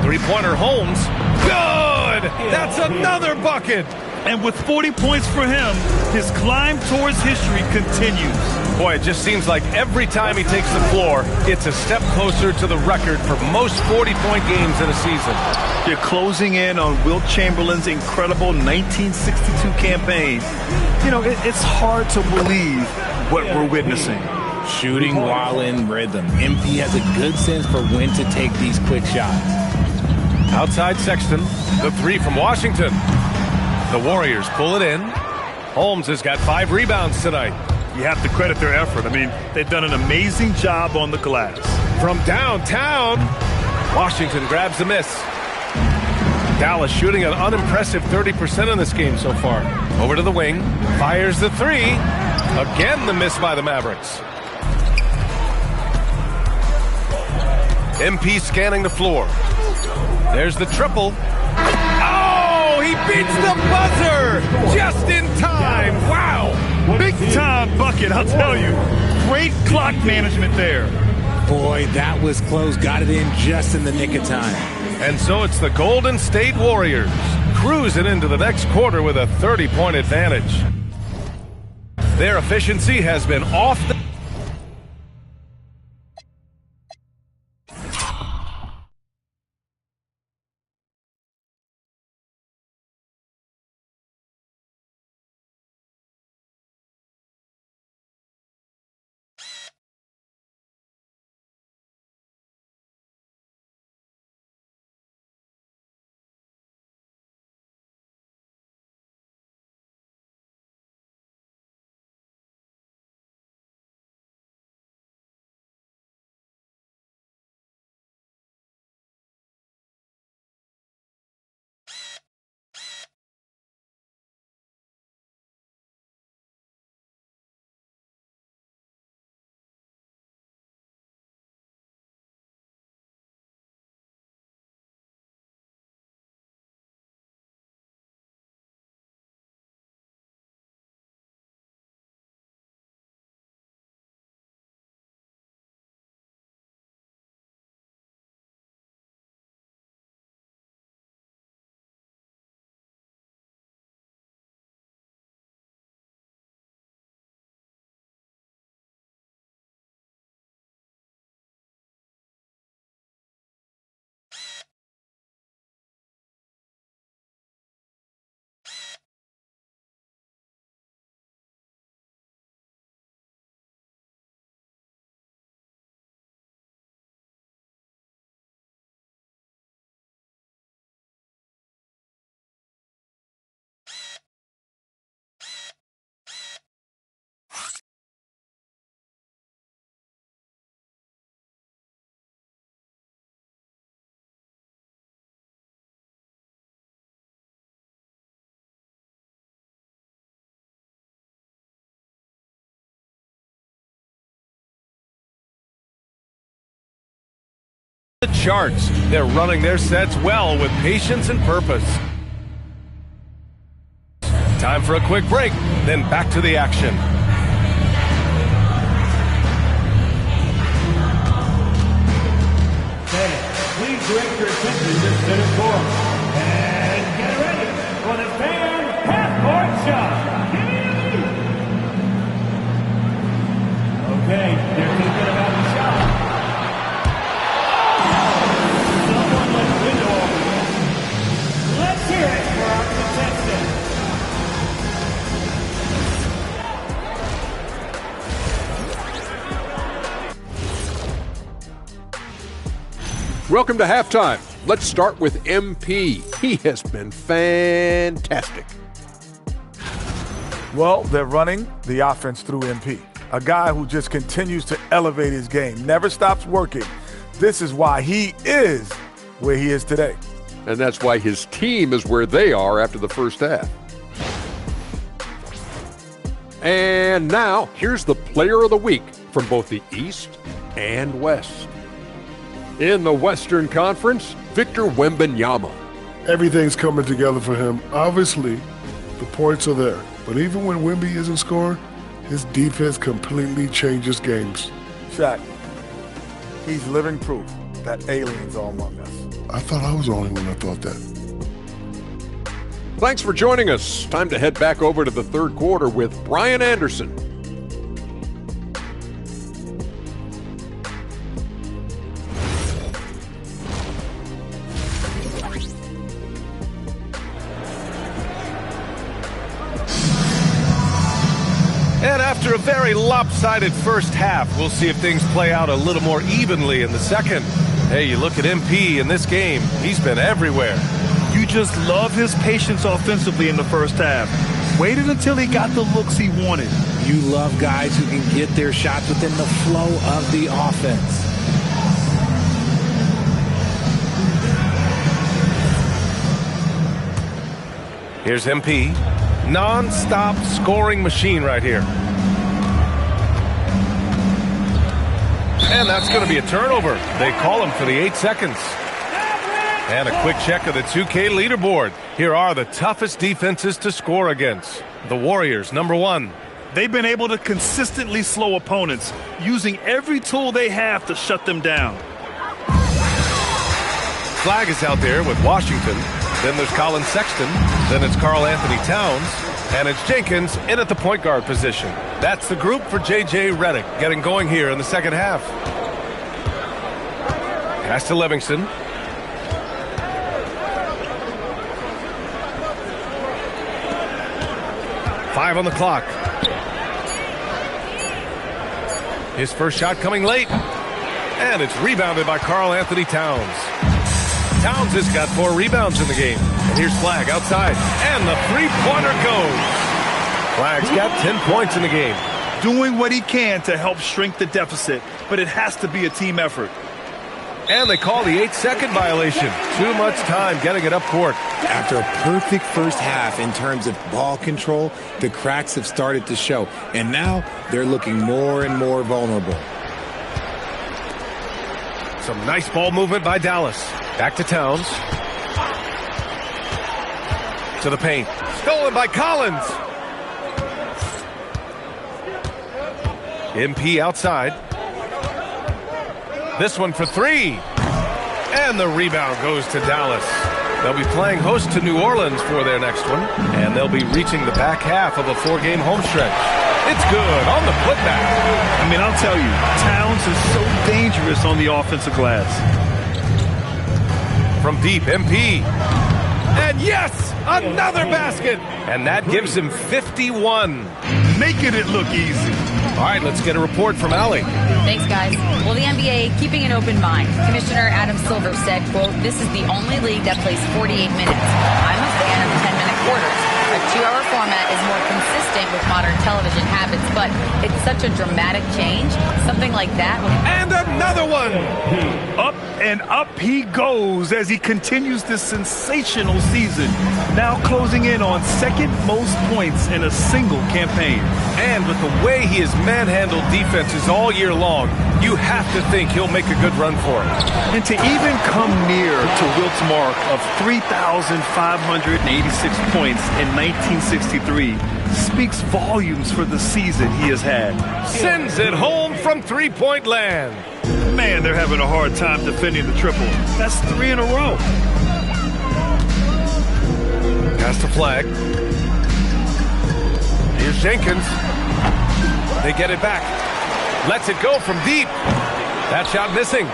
Three-pointer Holmes. Good! That's another bucket! And with 40 points for him, his climb towards history continues. Boy, it just seems like every time he takes the floor, it's a step closer to the record for most 40-point games in a season. You're closing in on Wilt Chamberlain's incredible 1962 campaign. You know, it's hard to believe what we're witnessing. Shooting while in rhythm. MP has a good sense for when to take these quick shots. Outside Sexton, the three from Washington. The Warriors pull it in. Holmes has got 5 rebounds tonight. You have to credit their effort. I mean, they've done an amazing job on the glass. From downtown, Washington grabs the miss. Dallas shooting an unimpressive 30% in this game so far. Over to the wing, fires the 3. Again, the miss by the Mavericks. MP scanning the floor. There's the triple. Oh, he beats the buzzer just in time. Wow. Big time bucket, I'll tell you. Great clock management there. Boy, that was close. Got it in just in the nick of time. And so it's the Golden State Warriors cruising into the next quarter with a 30-point advantage. Their efficiency has been off the... The charts. They're running their sets well with patience and purpose. Time for a quick break, then back to the action. Please direct your attention to the center court. And get ready for the fan half-court shot. Okay, they're thinking about the shot. Someone left window open. Let's hear it for our contestant. Welcome to halftime. Let's start with MP. He has been fantastic. Well, they're running the offense through MP. A guy who just continues to elevate his game, never stops working. This is why he is where he is today. And that's why his team is where they are after the first half. And now, here's the player of the week from both the East and West. In the Western Conference, Victor Wembanyama. Everything's coming together for him. Obviously, the points are there. But even when Wemby isn't scoring, his defense completely changes games. Shaq, he's living proof that aliens are among us. I thought I was the only one that thought that. Thanks for joining us. Time to head back over to the third quarter with Brian Anderson. And after a very lopsided first half, we'll see if things play out a little more evenly in the second. Hey, you look at MP in this game, he's been everywhere. You just love his patience offensively in the first half. Waited until he got the looks he wanted. You love guys who can get their shots within the flow of the offense. Here's MP. Non-stop scoring machine right here. And that's going to be a turnover. They call him for the 8 seconds. And a quick check of the 2K leaderboard. Here are the toughest defenses to score against. The Warriors, number 1. They've been able to consistently slow opponents, using every tool they have to shut them down. Flag is out there with Washington. Then there's Colin Sexton. Then it's Karl Anthony Towns. And it's Jenkins in at the point guard position. That's the group for J.J. Redick getting going here in the second half. Pass to Livingston. Five on the clock. His first shot coming late. And it's rebounded by Karl Anthony Towns. Towns has got 4 rebounds in the game. And here's Flag outside. And the three-pointer goes. Flag's got 10 points in the game. Doing what he can to help shrink the deficit, but it has to be a team effort. And they call the 8-second violation. Too much time getting it up court. After a perfect first half in terms of ball control, the cracks have started to show. And now they're looking more and more vulnerable. Some nice ball movement by Dallas. Back to Towns. To the paint. Stolen by Collins. MP outside. This one for 3. And the rebound goes to Dallas. They'll be playing host to New Orleans for their next one. And they'll be reaching the back half of a 4-game home stretch. It's good on the putback. I mean, I'll tell you, Towns is so dangerous on the offensive glass. From deep, MP. And yes, another basket. And that gives him 51. Making it look easy. All right, let's get a report from Allie. Thanks, guys. Well, the NBA keeping an open mind. Commissioner Adam Silver said, quote, "This is the only league that plays 48 minutes. I'm a fan of 10-minute quarters. A 2-hour format is more consistent with modern television habits, but it's such a dramatic change. Something like that would..." And another one! Up and up he goes as he continues this sensational season. Now closing in on second most points in a single campaign. And with the way he has manhandled defenses all year long, you have to think he'll make a good run for it. And to even come near to Wilt's mark of 3,586 points in 1963 speaks volumes for the season he has had. Sends it home from three-point land. Man, they're having a hard time defending the triple. That's 3 in a row. Pass to Flag. Here's Jenkins. They get it back. Lets it go from deep. That shot missing.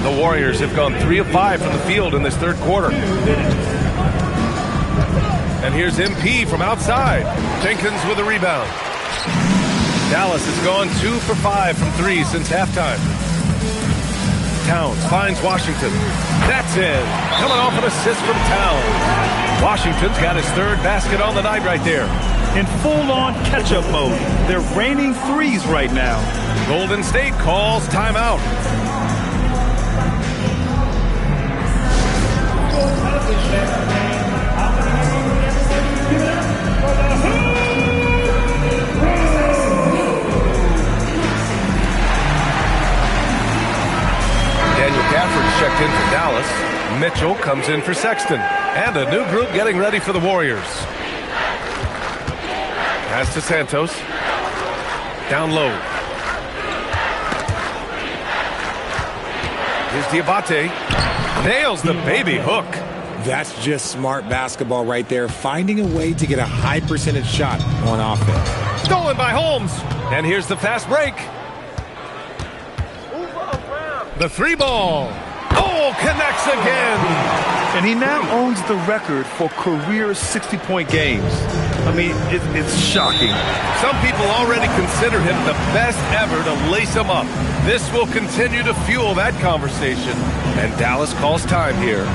The Warriors have gone 3 of 5 from the field in this third quarter. And here's MP from outside. Jenkins with a rebound. Dallas has gone 2 for 5 from 3 since halftime. Towns finds Washington. That's in. Coming off an assist from Towns. Washington's got his third basket on the night right there. In full-on catch-up mode. They're raining threes right now. Golden State calls timeout. Daniel Gafford's checked in for Dallas. Mitchell comes in for Sexton. And a new group getting ready for the Warriors. Pass to Santos. Down low. Here's Diabate. Nails the baby hook. That's just smart basketball right there, finding a way to get a high percentage shot on offense. Stolen by Holmes. And here's the fast break. The 3-ball. Oh, connects again. And he now owns the record for career 60-point games. I mean, it's shocking. Some people already consider him the best ever to lace him up. This will continue to fuel that conversation. And Dallas calls time here.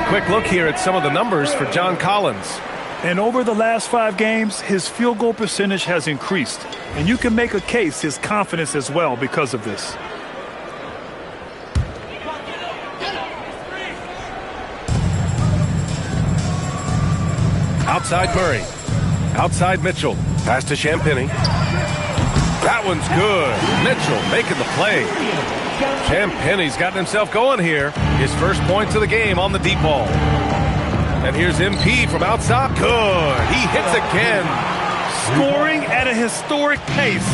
Quick look here at some of the numbers for John Collins. And over the last 5 games, his field goal percentage has increased. And you can make a case his confidence as well because of this. Outside Murray. Outside Mitchell. Pass to Champagny. That one's good. Mitchell making the play. Champagny's gotten himself going here. His first points of the game on the deep ball. And here's MP from outside. Good. He hits again. Scoring at a historic pace.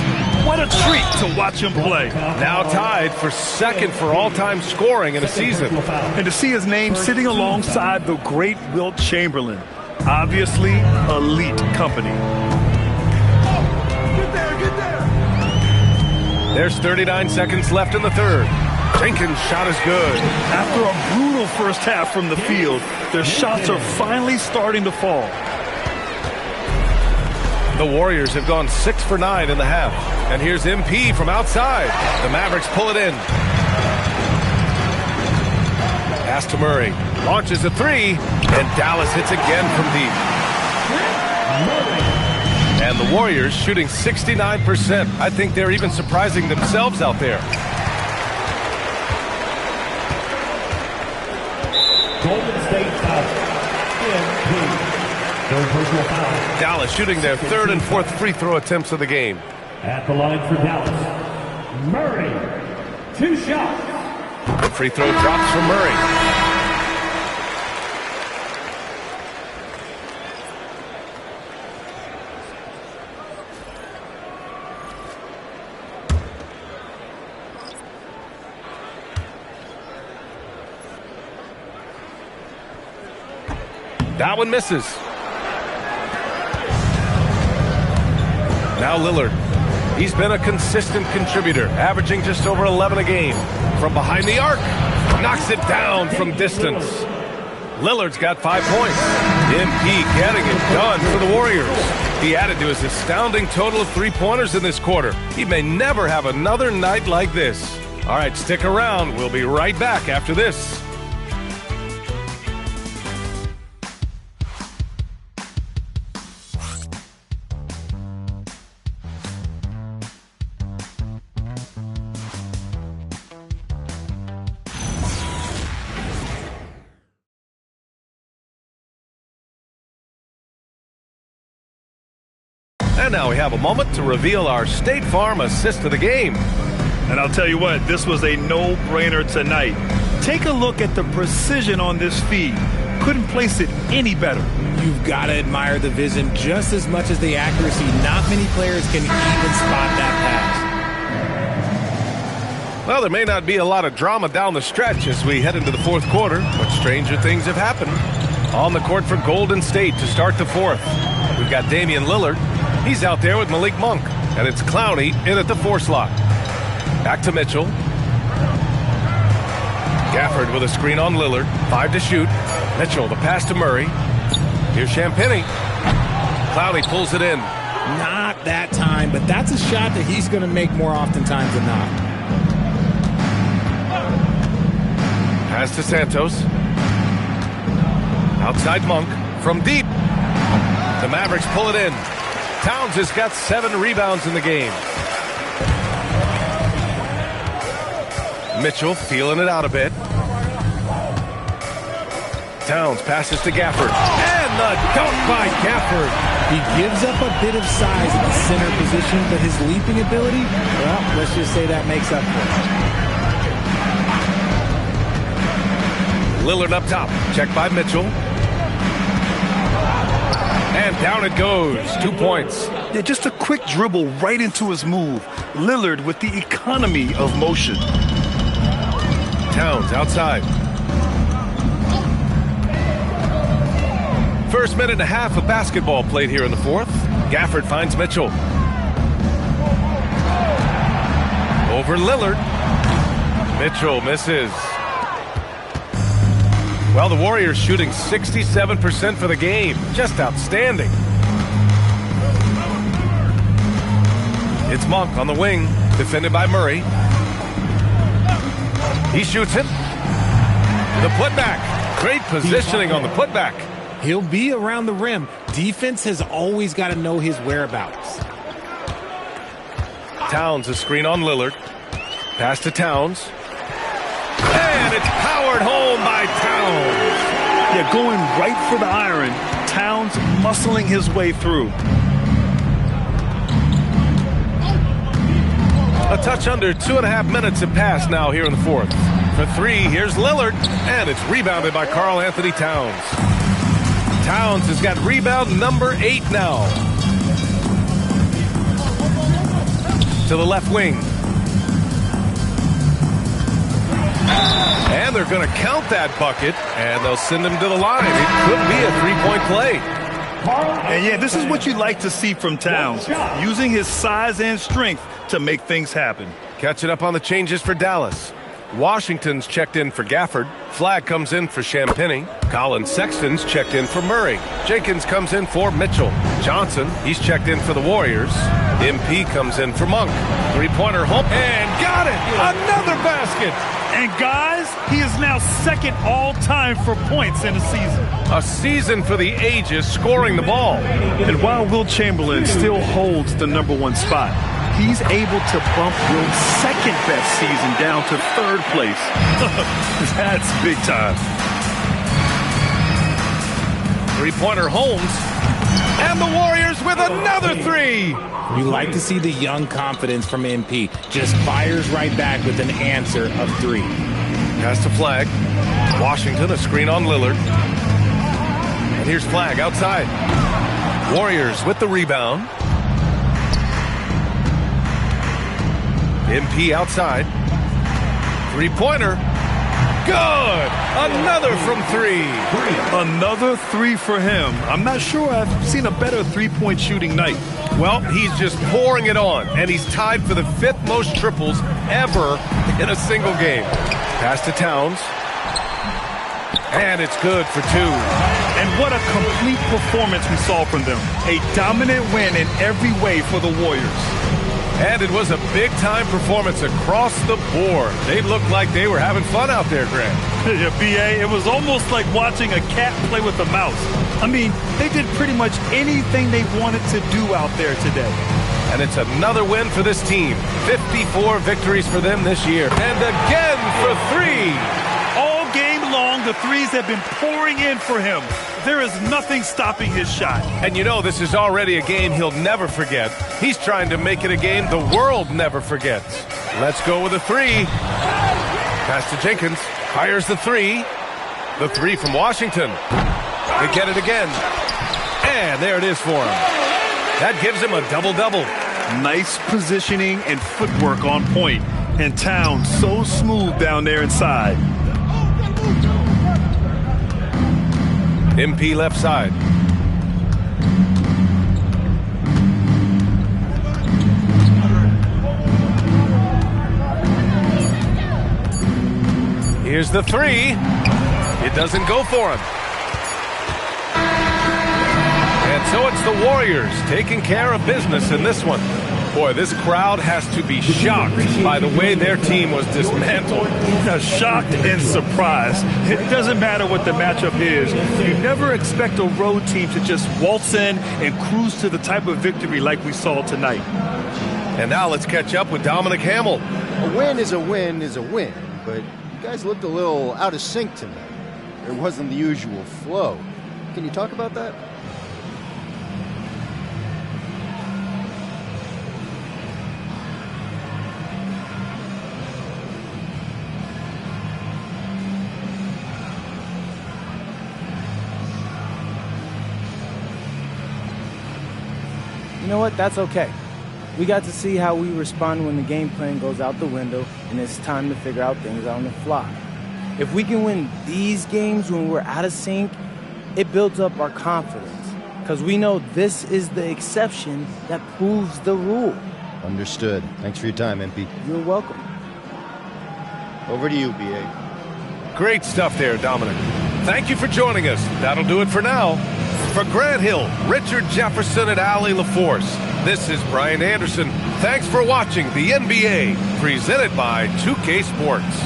What a treat to watch him play. Now tied for second for all-time scoring in a season. And to see his name sitting alongside the great Wilt Chamberlain. Obviously, elite company. There's 39 seconds left in the third. Jenkins' shot is good. After a brutal first half from the field, their shots are finally starting to fall. The Warriors have gone 6 for 9 in the half. And here's MP from outside. The Mavericks pull it in. Pass to Murray. Launches a 3. And Dallas hits again from deep. And the Warriors shooting 69%. I think they're even surprising themselves out there. Golden State foul. Third personal foul. Dallas shooting their third and fourth free throw attempts of the game. At the line for Dallas, Murray. 2 shots. The free throw drops from Murray. That one misses. Now Lillard. He's been a consistent contributor, averaging just over 11 a game. From behind the arc, knocks it down from distance. Lillard's got 5 points. MP getting it done for the Warriors. He added to his astounding total of 3-pointers in this quarter. He may never have another night like this. All right, stick around. We'll be right back after this. And now we have a moment to reveal our State Farm assist of the game. And I'll tell you what, this was a no-brainer tonight. Take a look at the precision on this feed. Couldn't place it any better. You've got to admire the vision just as much as the accuracy. Not many players can even spot that pass. Well, there may not be a lot of drama down the stretch as we head into the fourth quarter, but stranger things have happened. On the court for Golden State to start the fourth, we've got Damian Lillard. He's out there with Malik Monk, and it's Clowney in at the 4 slot. Back to Mitchell. Gafford with a screen on Lillard. 5 to shoot. Mitchell, the pass to Murray. Here's Champagny. Clowney pulls it in. Not that time, but that's a shot that he's going to make more oftentimes than not. Pass to Santos. Outside Monk from deep. The Mavericks pull it in. Towns has got 7 rebounds in the game. Mitchell feeling it out a bit. Towns passes to Gafford. And the dunk by Gafford. He gives up a bit of size at the center position, but his leaping ability, well, let's just say that makes up for it. Lillard up top. Checked by Mitchell. And down it goes. 2 points. Yeah, just a quick dribble right into his move. Lillard with the economy of motion. Towns outside. First minute and a half of basketball played here in the fourth. Gafford finds Mitchell. Over Lillard. Mitchell misses. Well, the Warriors shooting 67% for the game. Just outstanding. It's Monk on the wing, defended by Murray. He shoots it. The putback. Great positioning on the putback. He'll be around the rim. Defense has always got to know his whereabouts. Towns, a screen on Lillard. Pass to Towns. And it's powered home by Towns. Yeah, going right for the iron. Towns muscling his way through. A touch under 2.5 minutes have passed now here in the fourth. For three, here's Lillard. And it's rebounded by Karl Anthony Towns. Towns has got rebound number 8 now. To the left wing. And they're going to count that bucket, and they'll send him to the line. It could be a three-point play. And yeah, this is what you like to see from Towns, using his size and strength to make things happen. Catching up on the changes for Dallas. Washington's checked in for Gafford. Flagg comes in for Champagnie. Colin Sexton's checked in for Murray. Jenkins comes in for Mitchell. Johnson, he's checked in for the Warriors. MP comes in for Monk. Three-pointer home, and got it! Another basket! And guys, he is now second all-time for points in a season. A season for the ages, scoring the ball. And while Wilt Chamberlain still holds the #1 spot, he's able to bump Wilt's second-best season down to third place. That's big time. Three-pointer Holmes. And the Warriors with another three. You like to see the young confidence from MP. Just fires right back with an answer of 3. Pass to Flagg. Washington, a screen on Lillard. And here's Flagg outside. Warriors with the rebound. MP outside. Three-pointer. Good! Another from 3. Another 3 for him. I'm not sure I've seen a better three-point shooting night. Well, he's just pouring it on, and he's tied for the 5th most triples ever in a single game. Pass to Towns. And it's good for 2. And what a complete performance we saw from them. A dominant win in every way for the Warriors. And it was a big-time performance across the board. They looked like they were having fun out there, Grant. Yeah, B.A., it was almost like watching a cat play with a mouse. I mean, they did pretty much anything they wanted to do out there today. And it's another win for this team. 54 victories for them this year. And again for 3. All game long, the threes have been pouring in for him. There is nothing stopping his shot. And you know this is already a game he'll never forget. He's trying to make it a game the world never forgets. Let's go with a 3. Pass to Jenkins. Fires the 3. The 3 from Washington. They get it again. And there it is for him. That gives him a double-double. Nice positioning and footwork on point. And Towns so smooth down there inside. MP left side. Here's the 3. It doesn't go for him. And so it's the Warriors taking care of business in this one. Boy, this crowd has to be shocked by the way their team was dismantled. Shocked and surprised. It doesn't matter what the matchup is. You never expect a road team to just waltz in and cruise to the type of victory like we saw tonight. And now let's catch up with Dominic Hamill. A win is a win is a win, but you guys looked a little out of sync tonight. There wasn't the usual flow. Can you talk about that? you know what? That's okay. We got to see how we respond when the game plan goes out the window and it's time to figure out things on the fly. If we can win these games when we're out of sync, it builds up our confidence. Because we know this is the exception that proves the rule. Understood. Thanks for your time, MP. You're welcome. Over to you, BA. Great stuff there, Dominic. Thank you for joining us. That'll do it for now. For Grant Hill, Richard Jefferson, and Allie LaForce, this is Brian Anderson. Thanks for watching the NBA, presented by 2K Sports.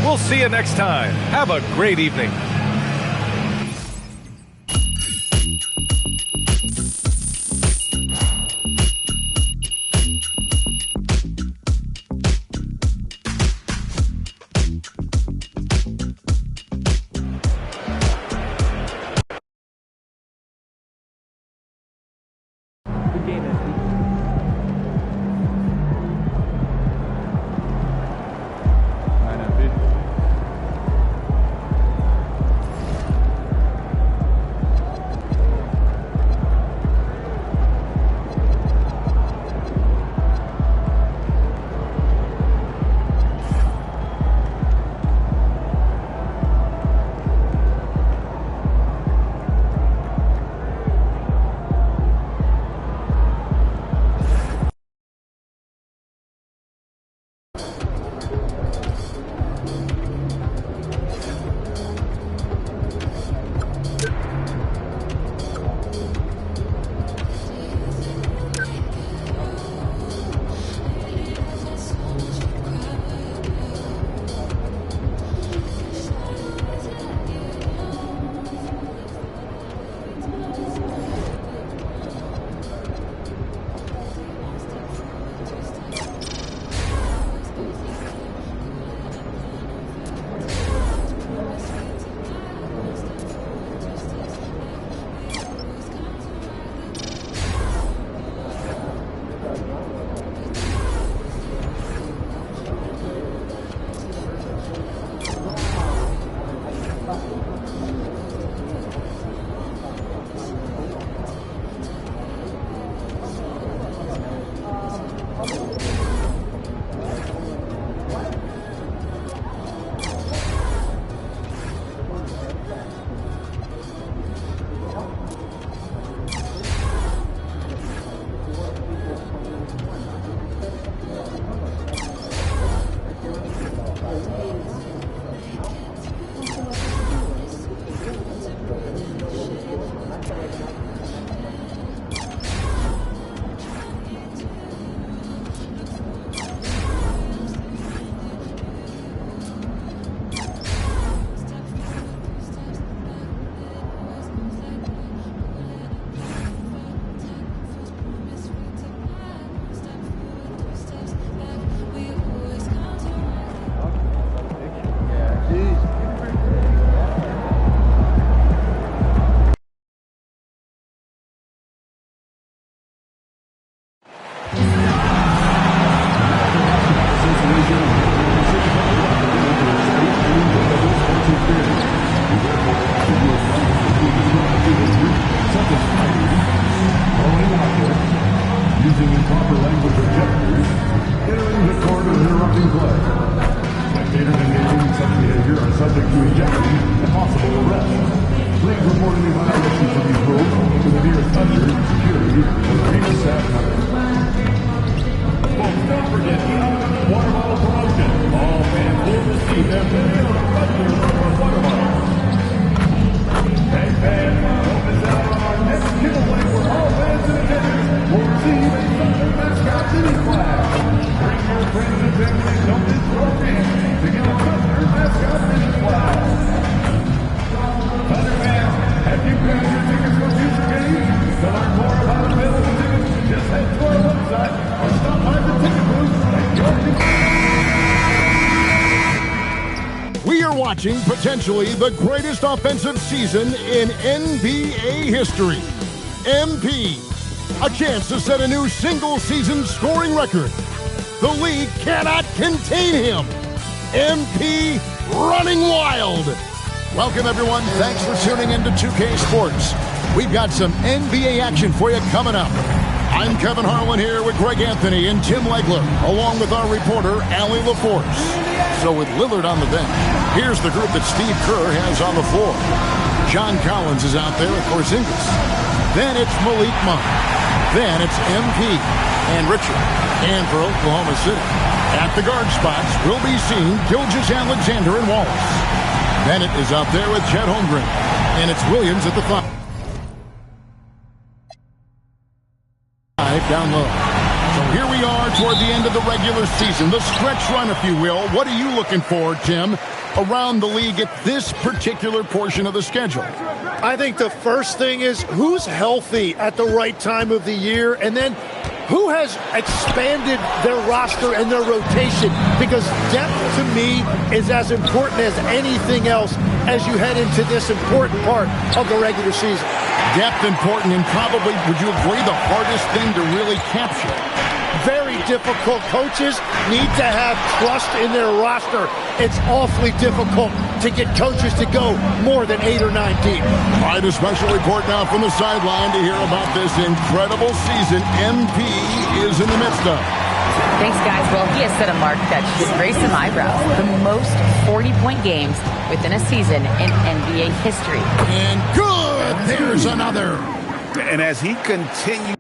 We'll see you next time. Have a great evening. Using improper language or gestures, entering the court and interrupting play. Spectators engaging in such behavior are subject to ejection and possible arrest. Please report any violations of these rules to the nearest usher, security, or arena staff member. Folks, don't forget the ultimate water bottle promotion. All fans will receive their video reflectors for water bottles. Hey fans, don't miss out on our next giveaway where all fans in attendance will receive a Thunder mascot mini flag. Bring your friends and family, don't miss your chance to get a Thunder mascot mini flag. Thunder fans, have you got your tickets for future games? To learn more about available tickets, just head to our website or stop by the ticket booth at your We are watching potentially the greatest offensive season in NBA history. MP, a chance to set a new single-season scoring record. The league cannot contain him. MP running wild. Welcome, everyone. Thanks for tuning in to 2K Sports. We've got some NBA action for you coming up. I'm Kevin Harlan here with Greg Anthony and Tim Legler, along with our reporter, Allie LaForce. So with Lillard on the bench, here's the group that Steve Kerr has on the floor. John Collins is out there with Porzingis. Then it's Malik Monk. Then it's MP and Richard. And for Oklahoma City, at the guard spots will be seen Gilgeous-Alexander and Wallace. Bennett is out there with Chet Holmgren. And it's Williams at the 5. Down low. So here we are toward the end of the regular season, the stretch run, if you will. What are you looking for, Tim, around the league at this particular portion of the schedule? I think the first thing is who's healthy at the right time of the year, and then who has expanded their roster and their rotation, because depth to me is as important as anything else as you head into this important part of the regular season. Depth important, and probably, would you agree, the hardest thing to really capture? Very difficult. Coaches need to have trust in their roster. It's awfully difficult to get coaches to go more than 8 or 9 deep. All right, a special report now from the sideline to hear about this incredible season MP is in the midst of. Thanks, guys. Well, he has set a mark that should raise some eyebrows. The most 40-point games within a season in NBA history. And good! There's another. And as he continues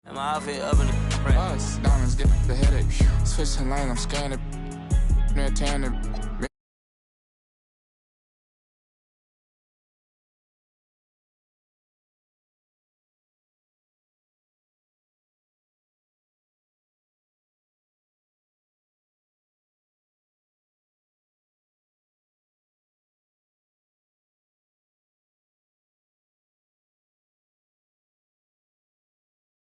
And my outfit up in the print. Us, diamonds get the headache. Switching lane, I'm scanning. Near 10